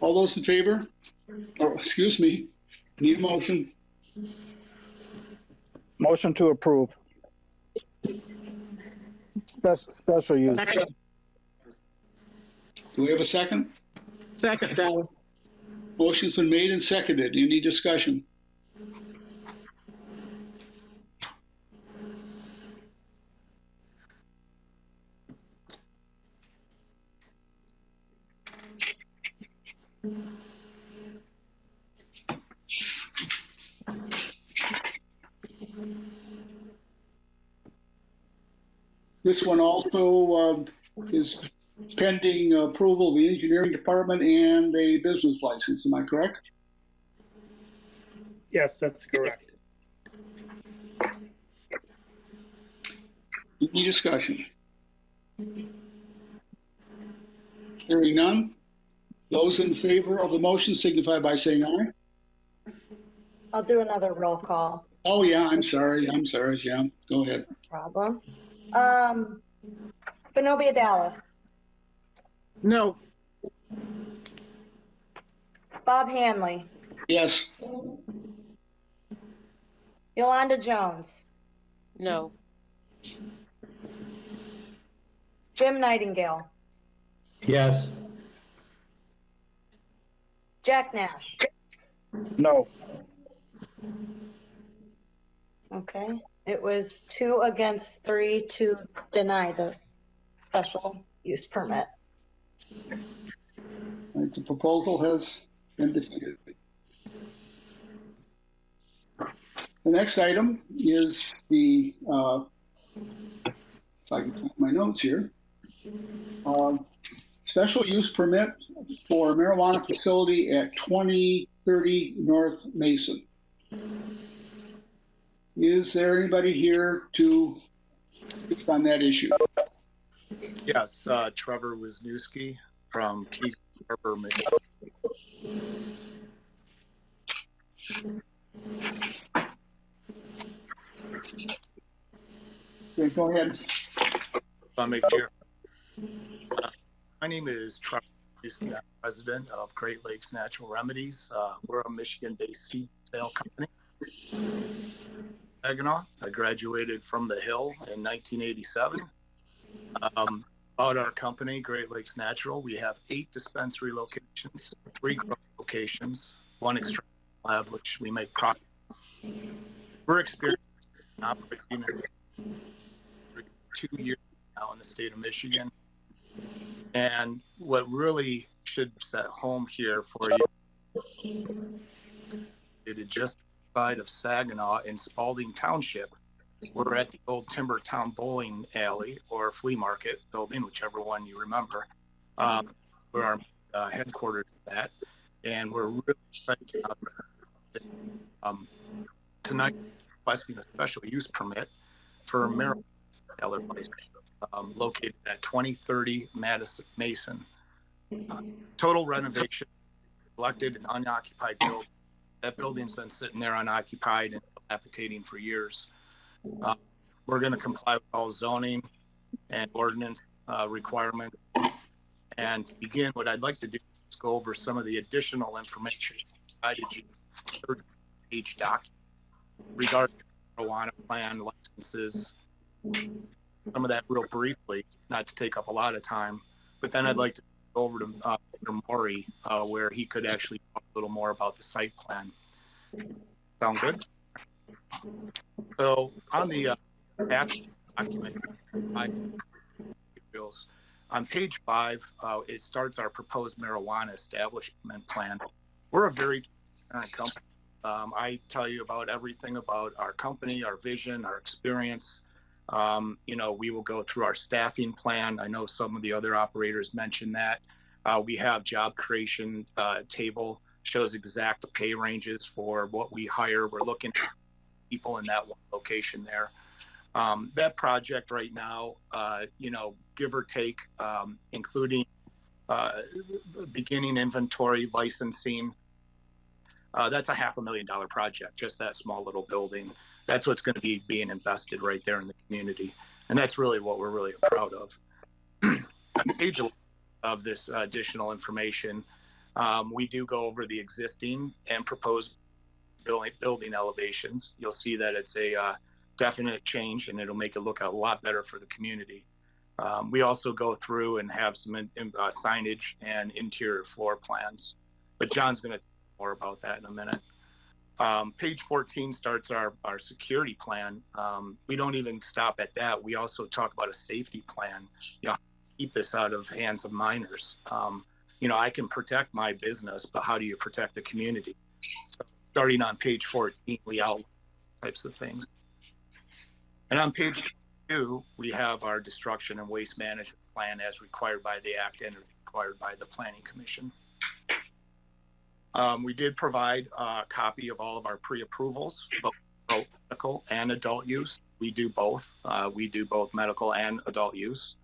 Speaker 1: All those in favor? Oh, excuse me, need a motion?
Speaker 6: Motion to approve. Special use.
Speaker 3: Second.
Speaker 1: Do we have a second?
Speaker 3: Second, Dallas.
Speaker 1: Motion's been made and seconded. Any discussion? This one also is pending approval of the engineering department and a business license. Am I correct?
Speaker 7: Yes, that's correct.
Speaker 1: Any discussion? Hearing none. Those in favor of the motion signify by saying aye.
Speaker 2: I'll do another roll call.
Speaker 1: Oh, yeah, I'm sorry. Yeah, go ahead.
Speaker 2: Problem. Benobia Dallas.
Speaker 3: No.
Speaker 2: Bob Hanley.
Speaker 1: Yes.
Speaker 2: Yolanda Jones.
Speaker 4: No.
Speaker 2: Jim Nightingale.
Speaker 5: Yes.
Speaker 2: Jack Nash.
Speaker 6: No.
Speaker 2: Okay. It was 2 against 3 to deny this special use permit.
Speaker 1: The proposal has been defeated. The next item is the, if I can find my notes here, special use permit for marijuana facility at 2030 North Mason. Is there anybody here to speak on that issue?
Speaker 15: Yes, Trevor Wisniewski from Keith Harbor, Michigan.
Speaker 1: Okay, go ahead.
Speaker 15: Chair. My name is Trevor Wisniewski. I'm president of Great Lakes Natural Remedies. We're a Michigan-based seed sale company. Saginaw. I graduated from the Hill in 1987. About our company, Great Lakes Natural, we have 8 dispensary locations, 3 grow locations, 1 extraction lab, which we make product. We're experienced in operating 2 years now in the state of Michigan. And what really should set home here for you, it is just outside of Saginaw in Spalding Township. We're at the old Timber Town Bowling Alley or Flea Market building, whichever one you remember, where our headquarters is at. And we're really excited about tonight requesting a special use permit for marijuana license located at 2030 Madison Mason. Total renovation, elected and unoccupied building. That building's been sitting there unoccupied and dilapidating for years. We're going to comply with all zoning and ordinance requirements. And to begin, what I'd like to do is go over some of the additional information provided you in the 30-page document regarding marijuana plan, licenses, some of that real briefly, not to take up a lot of time. But then I'd like to go over to Mr. Maury, where he could actually talk a little more about the site plan. Sound good? So on the attached document, on page 5, it starts our proposed marijuana establishment plan. We're a very transparent company. I tell you about everything about our company, our vision, our experience. We will go through our staffing plan. I know some of the other operators mentioned that. We have job creation table, shows exact pay ranges for what we hire. We're looking at people in that one location there. That project right now, give or take, including beginning inventory, licensing, that's a $500,000 project, just that small little building. That's what's going to be being invested right there in the community. And that's really what we're really proud of. On page 11 of this additional information, we do go over the existing and proposed building elevations. You'll see that it's a definite change, and it'll make it look a lot better for the community. We also go through and have some signage and interior floor plans, but John's going to talk more about that in a minute. Page 14 starts our security plan. We don't even stop at that. We also talk about a safety plan. Keep this out of hands of minors. I can protect my business, but how do you protect the community? So starting on page 14, we outline types of things. And on page 2, we have our destruction and waste management plan as required by the Act and required by the Planning Commission. We did provide a copy of all of our pre-approvals, both medical and adult use. We do both. We do both medical and adult use.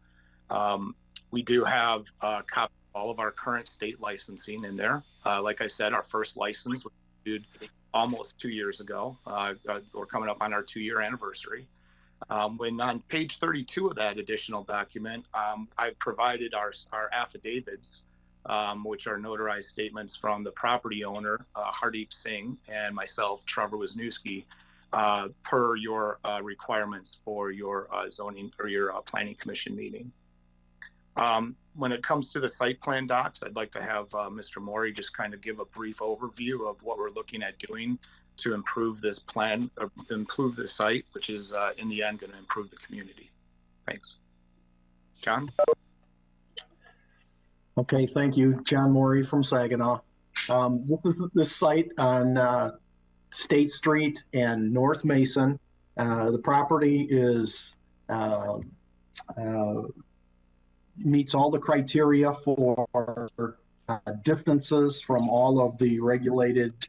Speaker 15: We do have a copy of all of our current state licensing in there. Like I said, our first license was issued almost 2 years ago. We're coming up on our 2-year anniversary. When on page 32 of that additional document, I provided our affidavits, which are notarized statements from the property owner, Hardeep Singh, and myself, Trevor Wisniewski, per your requirements for your zoning or your planning commission meeting. When it comes to the site plan docs, I'd like to have Mr. Maury just kind of give a brief overview of what we're looking at doing to improve this plan, improve the site, which is in the end going to improve the community. Thanks. John?
Speaker 12: Okay, thank you. John Maury from Saginaw. This is this site on State Street and North Mason. The property is meets all the criteria for distances from all of the regulated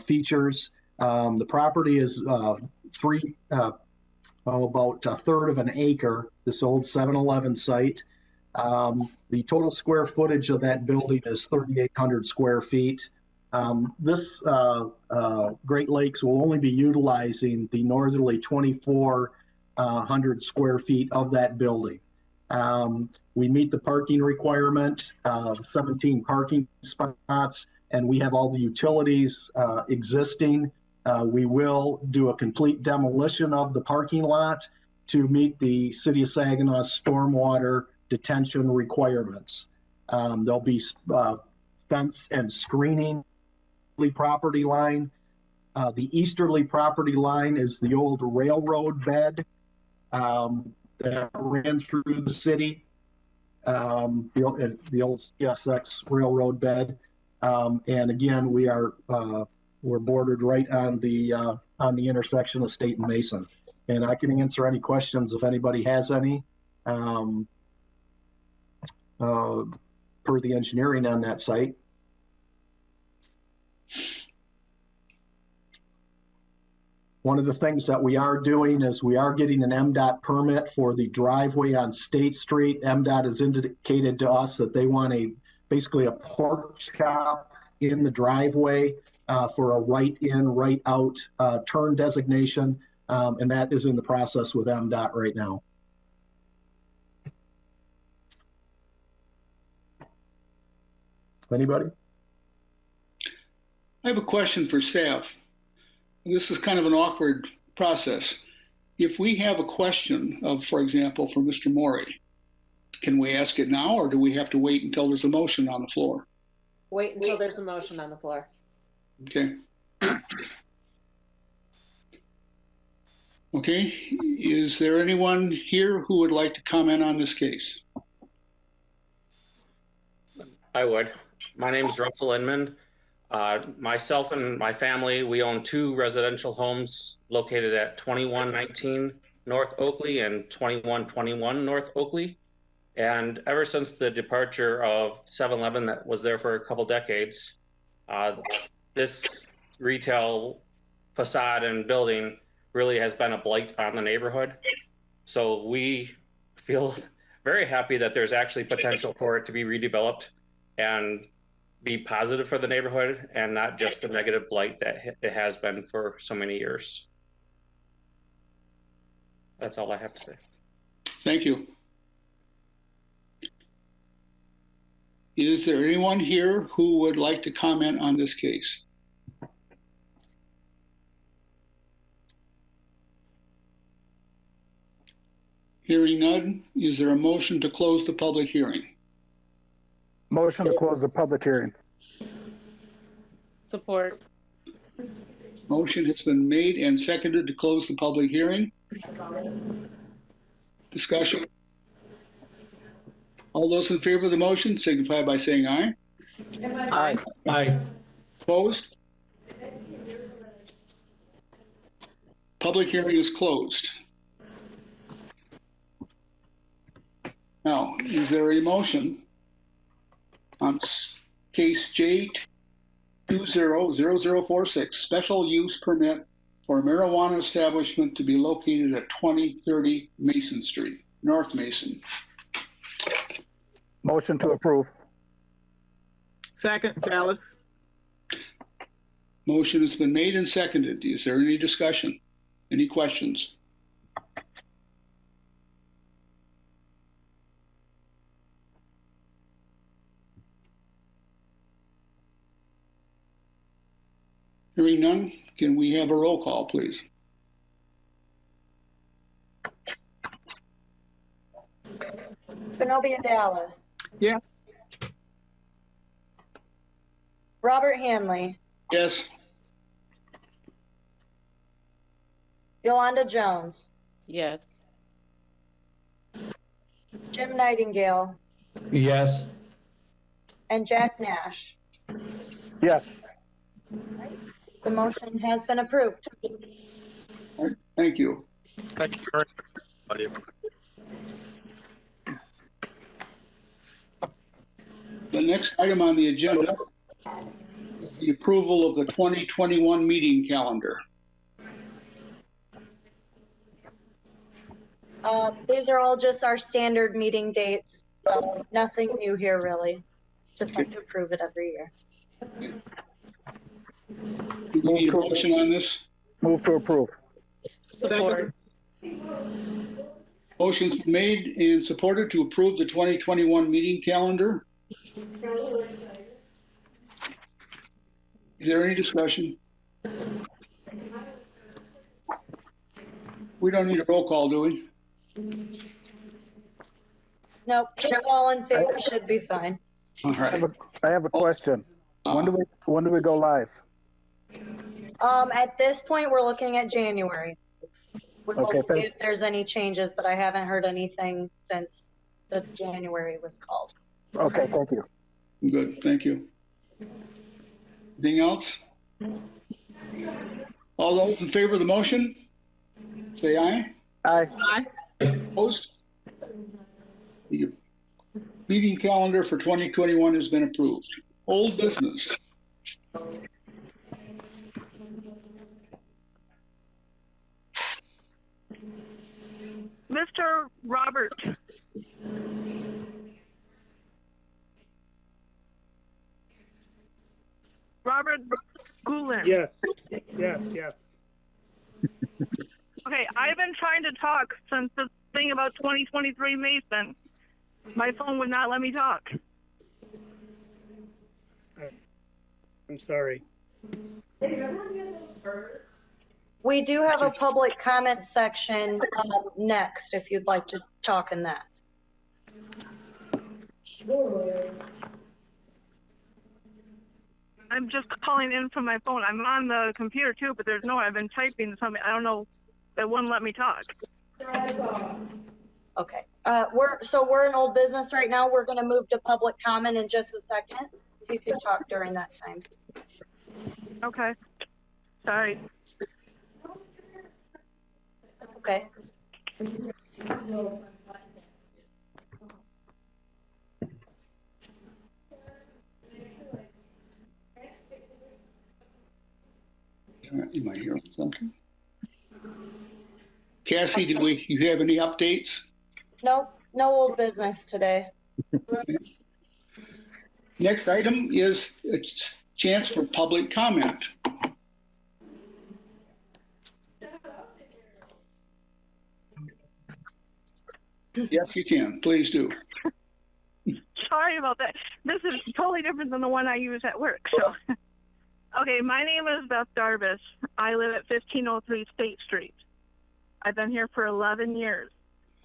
Speaker 12: features. The property is about a third of an acre, this old 7-Eleven site. The total square footage of that building is 3,800 square feet. This Great Lakes will only be utilizing the northerly 2,400 square feet of that building. We meet the parking requirement of 17 parking spots, and we have all the utilities existing. We will do a complete demolition of the parking lot to meet the City of Saginaw's stormwater detention requirements. There'll be fence and screening property line. The easterly property line is the old railroad bed. that ran through the city, the old CSX railroad bed. And again, we're bordered right on the intersection of State and Mason. And I can answer any questions if anybody has any, per the engineering on that site. One of the things that we are doing is we are getting an Mdot permit for the driveway on State Street. Mdot has indicated to us that they want basically a pork chop in the driveway for a right in, right out turn designation. And that is in the process with Mdot right now. Anybody?
Speaker 1: I have a question for staff. This is kind of an awkward process. If we have a question of, for example, for Mr. Maury, can we ask it now, or do we have to wait until there's a motion on the floor?
Speaker 9: Wait until there's a motion on the floor.
Speaker 1: Okay. Okay, is there anyone here who would like to comment on this case?
Speaker 16: I would. My name is Russell Inman. Myself and my family, we own 2 residential homes located at 2119 North Oakley and 2121 North Oakley. And ever since the departure of 7-Eleven that was there for a couple decades, this retail facade and building really has been a blight on the neighborhood. So we feel very happy that there's actually potential for it to be redeveloped and be positive for the neighborhood and not just the negative blight that it has been for so many years. That's all I have to say.
Speaker 1: Thank you. Is there anyone here who would like to comment on this case? Hearing none, is there a motion to close the public hearing?
Speaker 6: Motion to close the public hearing.
Speaker 4: Support.
Speaker 1: Motion has been made and seconded to close the public hearing. Discussion. All those in favor of the motion signify by saying aye.
Speaker 6: Aye.
Speaker 5: Aye.
Speaker 1: Opposed? Public hearing is closed. Now, is there a motion on case J200046, special use permit for a marijuana establishment to be located at 2030 Mason Street, North Mason?
Speaker 6: Motion to approve.
Speaker 3: Second, Dallas.
Speaker 1: Motion has been made and seconded. Is there any discussion? Any questions? Hearing none, can we have a roll call, please?
Speaker 2: Zenobia Dallas,
Speaker 3: Yes.
Speaker 2: Robert Hanley,
Speaker 1: Yes.
Speaker 2: Yolanda Jones,
Speaker 4: Yes.
Speaker 2: Jim Nightingale,
Speaker 5: Yes.
Speaker 2: and Jack Nash.
Speaker 6: Yes.
Speaker 2: The motion has been approved.
Speaker 1: All right, thank you.
Speaker 15: Thank you very much.
Speaker 1: The next item on the agenda is the approval of the 2021 meeting calendar.
Speaker 2: These are all just our standard meeting dates, so nothing new here really. Just have to approve it every year.
Speaker 1: Do we need a motion on this?
Speaker 6: Move to approve.
Speaker 4: Support.
Speaker 1: Motion's been made and supported to approve the 2021 meeting calendar. Is there any discussion? We don't need a roll call, do we?
Speaker 2: Nope, just all in favor should be fine.
Speaker 1: All right.
Speaker 6: I have a question. When do we go live?
Speaker 2: At this point, we're looking at January. We will
Speaker 12: Okay,
Speaker 2: see
Speaker 12: thank-
Speaker 2: if there's any changes, but I haven't heard anything since the January was called.
Speaker 12: Okay, thank you.
Speaker 1: Good, thank you. Anything else? All those in favor of the motion, say aye.
Speaker 12: Aye.
Speaker 3: Aye.
Speaker 1: Opposed? The meeting calendar for 2021 has been approved. Old business.
Speaker 17: Mr. Robert. Robert Gulen.
Speaker 7: Yes, yes.
Speaker 17: Okay, I've been trying to talk since the thing about 2023 Mason. My phone would not let me talk.
Speaker 7: I'm sorry.
Speaker 2: We do have a public comment section next, if you'd like to talk in that.
Speaker 17: I'm just calling in from my phone. I'm on the computer too, but there's no, I've been typing something. I don't know, it wouldn't let me talk.
Speaker 2: Okay, we're in old business right now. We're gonna move to public comment in just a second, so you can talk during that time.
Speaker 17: Okay, sorry.
Speaker 2: That's okay.
Speaker 1: You might hear something. Cassie, you have any updates?
Speaker 2: Nope, no old business today.
Speaker 1: Next item is a chance for public comment. Yes, you can. Please do.
Speaker 17: Sorry about that. This is totally different than the one I use at work. So, okay, my name is Beth Darvis. I live at 1503 State Street. I've been here for 11 years.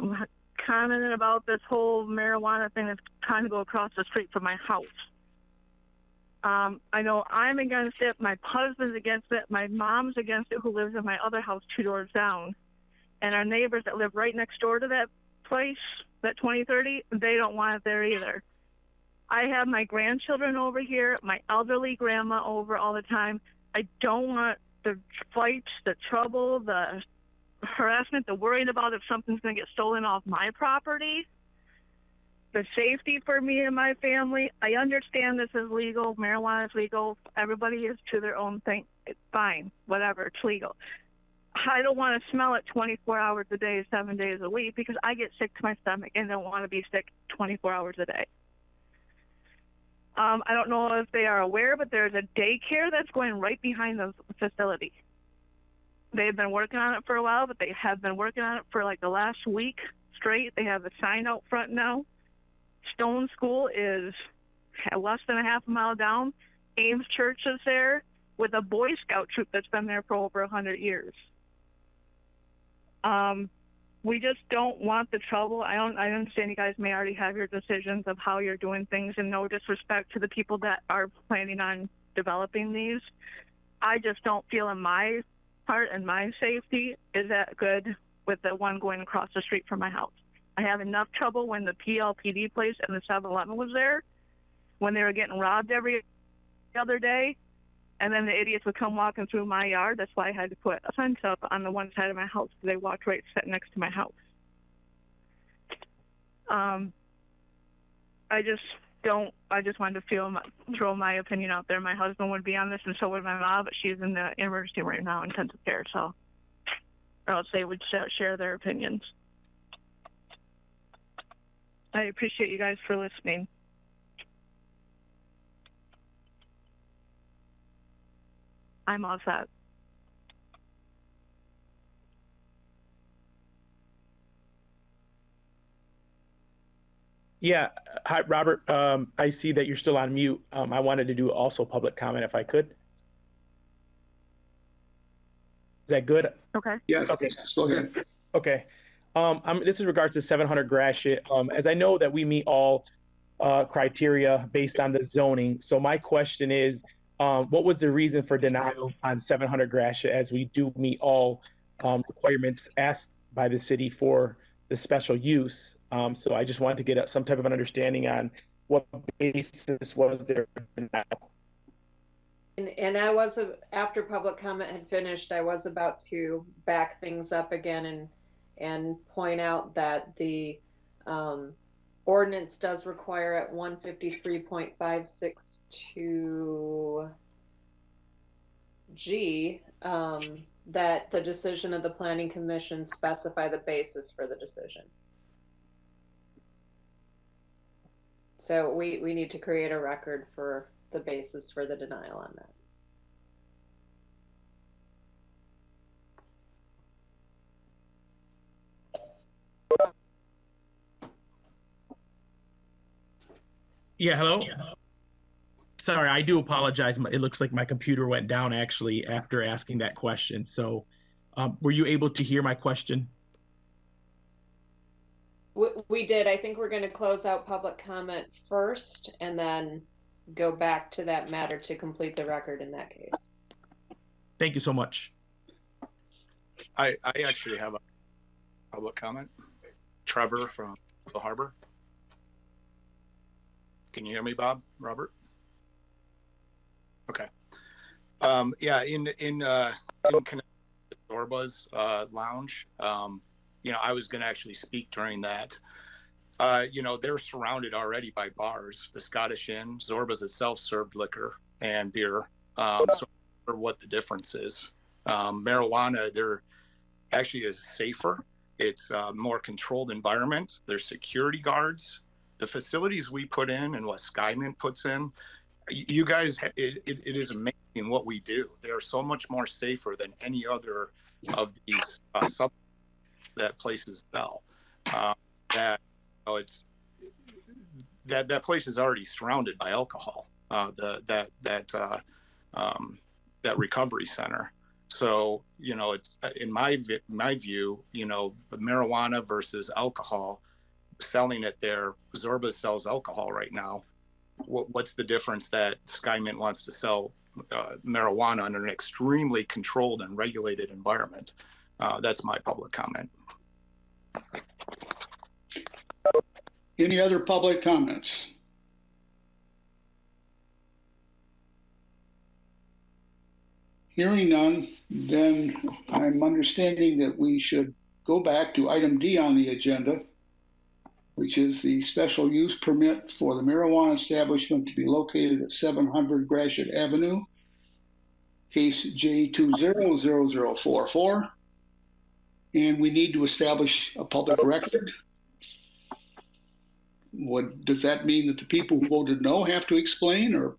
Speaker 17: I'm commenting about this whole marijuana thing that's trying to go across the street from my house. I know I'm against it. My husband's against it. My mom's against it, who lives in my other house 2 doors down. And our neighbors that live right next door to that place, that 2030, they don't want it there either. I have my grandchildren over here, my elderly grandma over all the time. I don't want the fights, the trouble, the harassment, the worrying about if something's going to get stolen off my property. The safety for me and my family. I understand this is legal. Marijuana is legal. Everybody is to their own thing. It's fine. Whatever. It's legal. I don't want to smell it 24 hours a day, 7 days a week, because I get sick to my stomach and don't want to be sick 24 hours a day. I don't know if they are aware, but there's a daycare that's going right behind the facility. They've been working on it for a while, but they have been working on it for like the last week straight. They have a sign out front now. Stone School is less than a half a mile down. Ames Church is there with a Boy Scout troop that's been there for over 100 years. We just don't want the trouble. I understand you guys may already have your decisions of how you're doing things, and no disrespect to the people that are planning on developing these. I just don't feel in my heart and my safety is that good with the one going across the street from my house. I have enough trouble when the PLPD place and the 7-Eleven was there, when they were getting robbed every other day, and then the idiots would come walking through my yard. That's why I had to put a fence up on the one side of my house, because they walked right sitting next to my house. I just wanted to throw my opinion out there. My husband would be on this, and so would my mom, but she's in the emergency right now, intensive care, so, or else they would share their opinions. I appreciate you guys for listening. I'm all set.
Speaker 14: Yeah. Hi, Robert. I see that you're still on mute. I wanted to do also public comment if I could. Is that good?
Speaker 17: Okay.
Speaker 1: Yes.
Speaker 14: Okay.
Speaker 1: Go ahead.
Speaker 14: Okay. This is regards to 700 Gratiot. As I know that we meet all criteria based on the zoning. So my question is, what was the reason for denial on 700 Gratiot, as we do meet all requirements asked by the city for the special use. So I just wanted to get some type of an understanding on what basis was there now.
Speaker 9: And I was, after public comment had finished, I was about to back things up again and point out that the ordinance does require at 153.562 G that the decision of the Planning Commission specify the basis for the decision. So we need to create a record for the basis for the denial on that.
Speaker 14: Yeah, hello? Sorry, I do apologize. It looks like my computer went down actually after asking that question. So were you able to hear my question?
Speaker 9: We did. I think we're going to close out public comment first and then go back to that matter to complete the record in that case.
Speaker 14: Thank you so much.
Speaker 15: I actually have a public comment. Trevor from the Harbor. Can you hear me, Bob? Robert? Okay. Yeah, in connection to Zorba's lounge, you know, I was going to actually speak during that. You know, they're surrounded already by bars. The Scottish Inn, Zorba's a self-served liquor and beer. So I'm not sure what the difference is. Marijuana, there actually is safer. It's a more controlled environment. There's security guards. The facilities we put in and what Skymint puts in, you guys, it is amazing what we do. They are so much more safer than any other of these sub that places sell. That you know, it's that place is already surrounded by alcohol. That recovery center. So you know, it's in my view, you know, marijuana versus alcohol. Selling it there, Zorba sells alcohol right now. What's the difference that Skymint wants to sell marijuana under an extremely controlled and regulated environment? That's my public comment.
Speaker 1: Any other public comments? Hearing none, then I'm understanding that we should go back to item D on the agenda, which is the special use permit for the marijuana establishment to be located at 700 Gratiot Avenue, case J200044. And we need to establish a public record. What does that mean, that the people who voted no have to explain, or?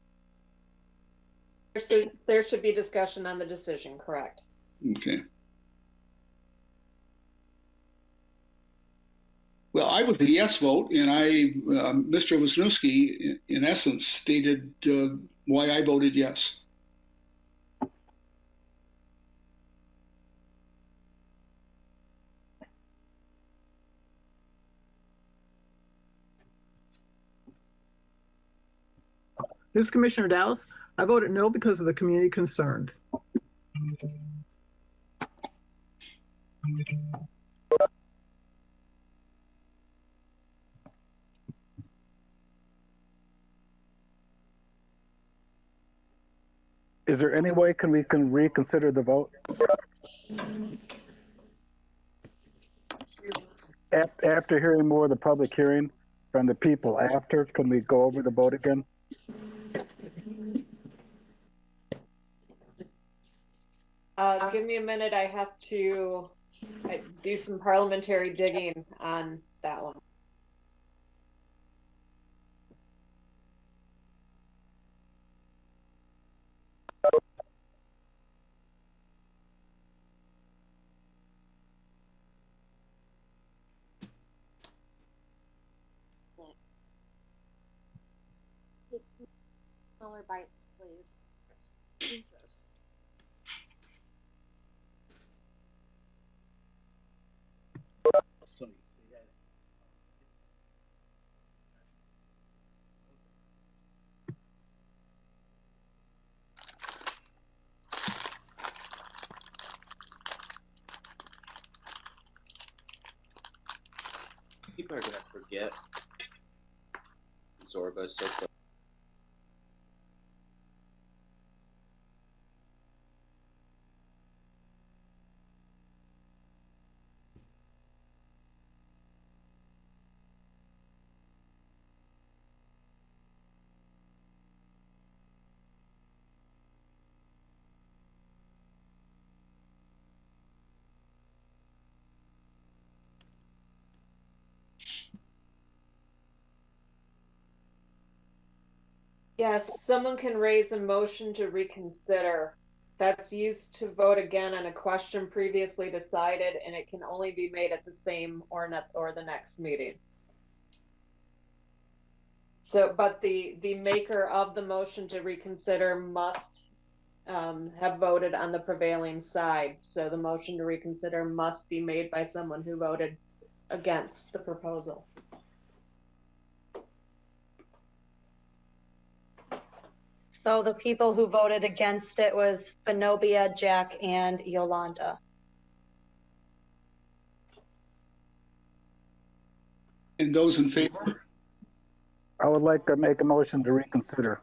Speaker 9: There should be discussion on the decision, correct?
Speaker 1: Okay. Well, I was a yes vote, and Mr. Wisniewski, in essence, stated why I voted yes.
Speaker 3: This is Commissioner Dallas. I voted no because of the community concerns.
Speaker 6: Is there any way we can reconsider the vote? After hearing more of the public hearing from the people after, can we go over the vote again?
Speaker 9: Give me a minute. I have to do some parliamentary digging on that one.
Speaker 18: Smaller bites, please. Jesus.
Speaker 19: People are gonna forget. Zorba is so close.
Speaker 9: Yes, someone can raise a motion to reconsider. That's used to vote again on a question previously decided, and it can only be made at the same or the next meeting. So, but the maker of the motion to reconsider must have voted on the prevailing side. So the motion to reconsider must be made by someone who voted against the proposal.
Speaker 2: So the people who voted against it was Benobia, Jack, and Yolanda.
Speaker 1: And those in favor?
Speaker 6: I would like to make a motion to reconsider.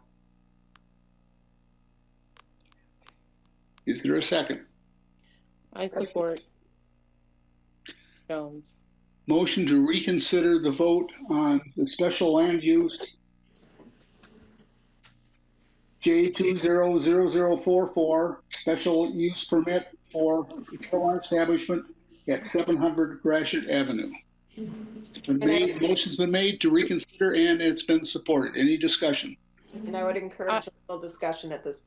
Speaker 1: Is there a second?
Speaker 4: I support Jones.
Speaker 1: Motion to reconsider the vote on the special land use J200044, special use permit for retail establishment at 700 Gratiot Avenue. It's been made, motion's been made to reconsider, and it's been supported. Any discussion?
Speaker 9: And I would encourage a little discussion at this.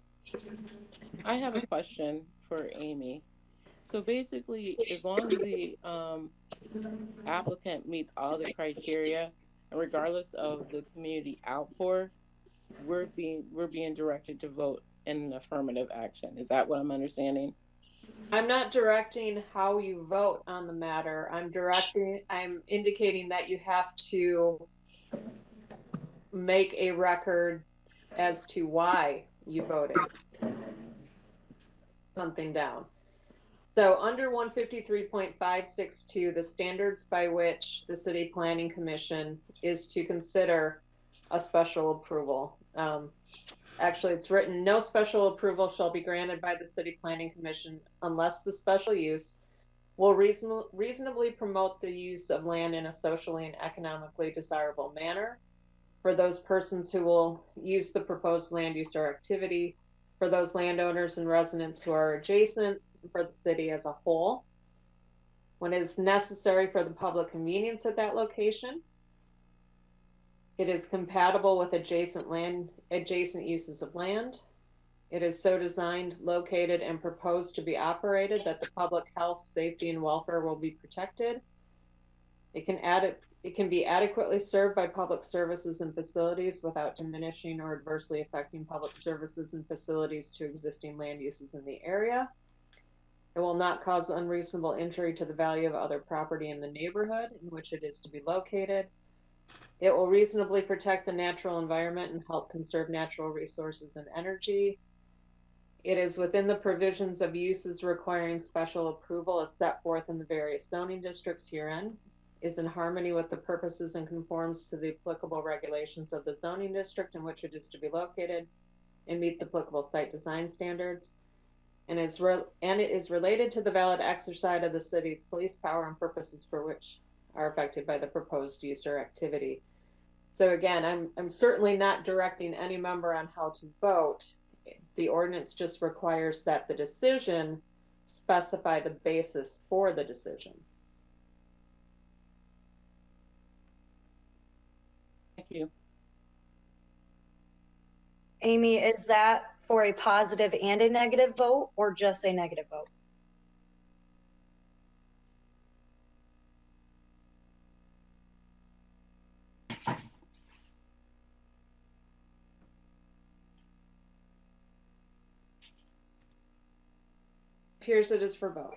Speaker 4: I have a question for Amy. So basically, as long as the applicant meets all the criteria, and regardless of the community outpour, we're being directed to vote in an affirmative action. Is that what I'm understanding?
Speaker 9: I'm not directing how you vote on the matter. I'm indicating that you have to make a record as to why you voted something down. So under 153.562, the standards by which the City Planning Commission is to consider a special approval. Actually, it's written, no special approval shall be granted by the City Planning Commission unless the special use will reasonably promote the use of land in a socially and economically desirable manner for those persons who will use the proposed land use or activity, for those landowners and residents who are adjacent, for the city as a whole, when it is necessary for the public convenience at that location. It is compatible with adjacent uses of land. It is so designed, located, and proposed to be operated that the public health, safety, and welfare will be protected. It can be adequately served by public services and facilities without diminishing or adversely affecting public services and facilities to existing land uses in the area. It will not cause unreasonable injury to the value of other property in the neighborhood in which it is to be located. It will reasonably protect the natural environment and help conserve natural resources and energy. It is within the provisions of uses requiring special approval as set forth in the various zoning districts herein, is in harmony with the purposes and conforms to the applicable regulations of the zoning district in which it is to be located, and meets applicable site design standards, and it is related to the valid exercise of the city's police power and purposes for which are affected by the proposed use or activity. So again, I'm certainly not directing any member on how to vote. The ordinance just requires that the decision specify the basis for the decision.
Speaker 4: Thank you.
Speaker 2: Amy, is that for a positive and a negative vote, or just a negative vote?
Speaker 9: Appears it is for both.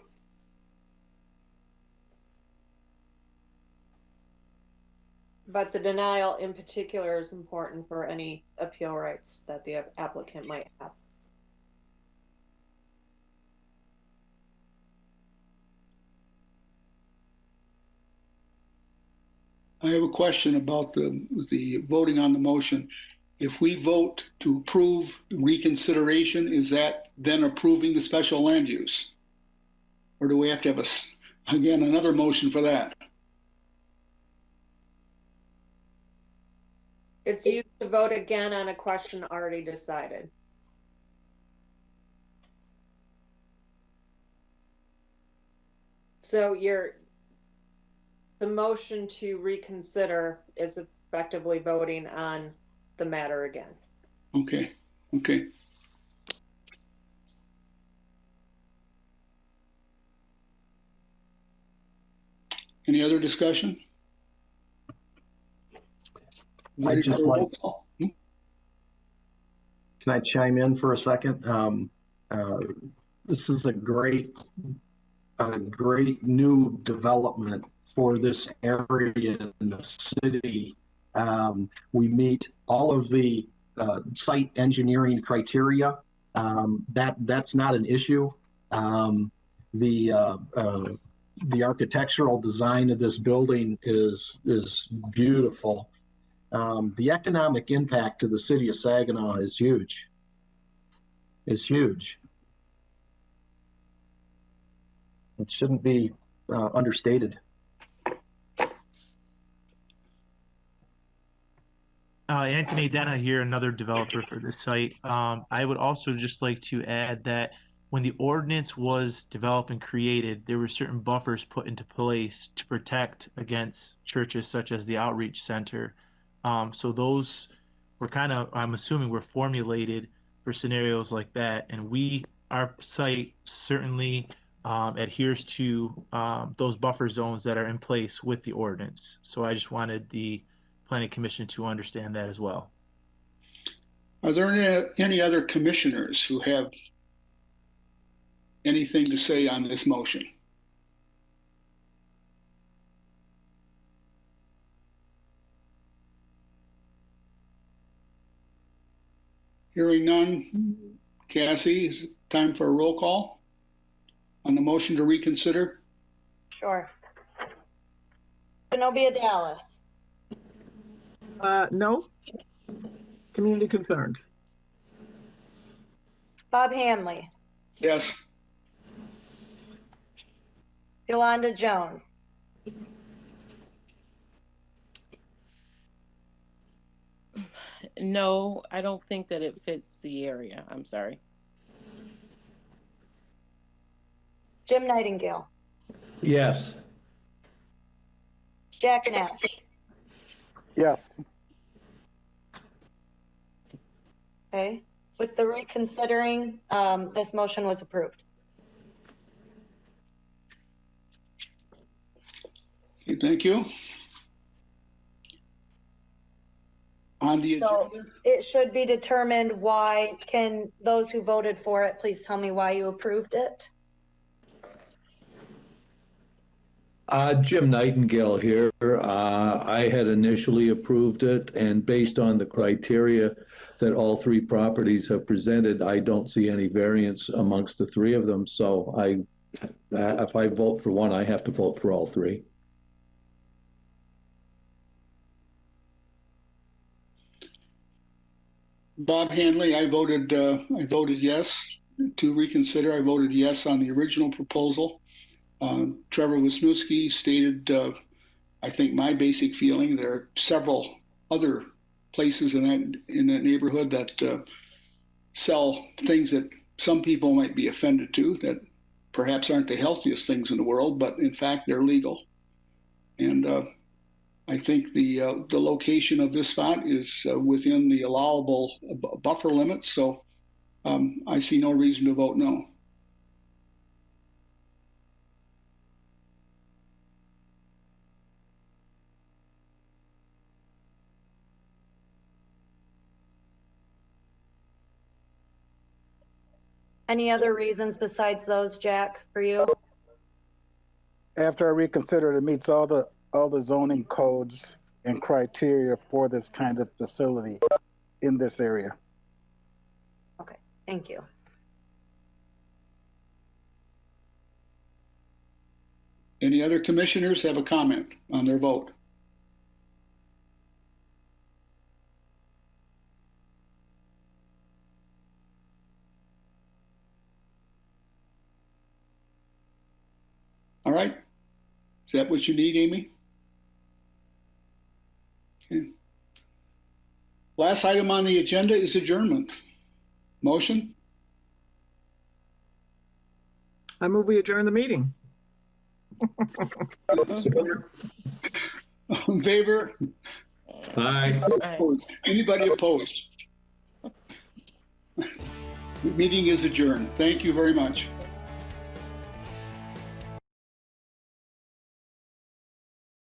Speaker 9: But the denial in particular is important for any appeal rights that the applicant might have.
Speaker 1: I have a question about the voting on the motion. If we vote to approve reconsideration, is that then approving the special land use? Or do we have to have again, another motion for that?
Speaker 9: It's used to vote again on a question already decided. So the motion to reconsider is effectively voting on the matter again.
Speaker 1: Okay, okay. Any other discussion?
Speaker 12: I just like,
Speaker 1: Hmm?
Speaker 12: can I chime in for a second? This is a great new development for this area in the city. We meet all of the site engineering criteria. That's not an issue. The architectural design of this building is beautiful. The economic impact to the city of Saginaw is huge. It's huge. It shouldn't be understated.
Speaker 19: Anthony Denna here, another developer for this site. I would also just like to add that when the ordinance was developed and created, there were certain buffers put into place to protect against churches such as the Outreach Center. So those were kind of, I'm assuming, were formulated for scenarios like that. And our site certainly adheres to those buffer zones that are in place with the ordinance. So I just wanted the Planning Commission to understand that as well.
Speaker 1: Are there any other commissioners who have anything to say on this motion? Hearing none. Cassie, is it time for a roll call on the motion to reconsider?
Speaker 2: Sure. Zenobia Dallas.
Speaker 3: No. Community concerns.
Speaker 2: Bob Hanley.
Speaker 1: Yes.
Speaker 2: Yolanda Jones.
Speaker 4: No, I don't think that it fits the area. I'm sorry.
Speaker 2: Jim Nightingale.
Speaker 5: Yes.
Speaker 2: Jack Nash.
Speaker 6: Yes.
Speaker 2: Okay. With the reconsidering, this motion was approved.
Speaker 1: Okay, thank you. On the
Speaker 2: So
Speaker 1: agenda,
Speaker 2: it should be determined why. Can those who voted for it please tell me why you approved it?
Speaker 5: Jim Nightingale here. I had initially approved it, and based on the criteria that all three properties have presented, I don't see any variance amongst the three of them. So if I vote for one, I have to vote for all three.
Speaker 1: Bob Hanley, I voted yes to reconsider. I voted yes on the original proposal. Trevor Wisniewski stated, I think, my basic feeling. There are several other places in that neighborhood that sell things that some people might be offended to, that perhaps aren't the healthiest things in the world, but in fact they're legal. And I think the location of this spot is within the allowable buffer limits, so I see no reason to vote no.
Speaker 2: Any other reasons besides those, Jack, for you?
Speaker 6: After I reconsider, it meets all the zoning codes and criteria for this kind of facility in this area.
Speaker 2: Okay, thank you.
Speaker 1: Any other commissioners have a comment on their vote? Is that what you need, Amy? Okay. Last item on the agenda is adjournment. Motion?
Speaker 3: I move we adjourn the meeting.
Speaker 1: All in favor?
Speaker 5: Aye.
Speaker 1: Opposed? Anybody opposed? The meeting is adjourned. Thank you very much.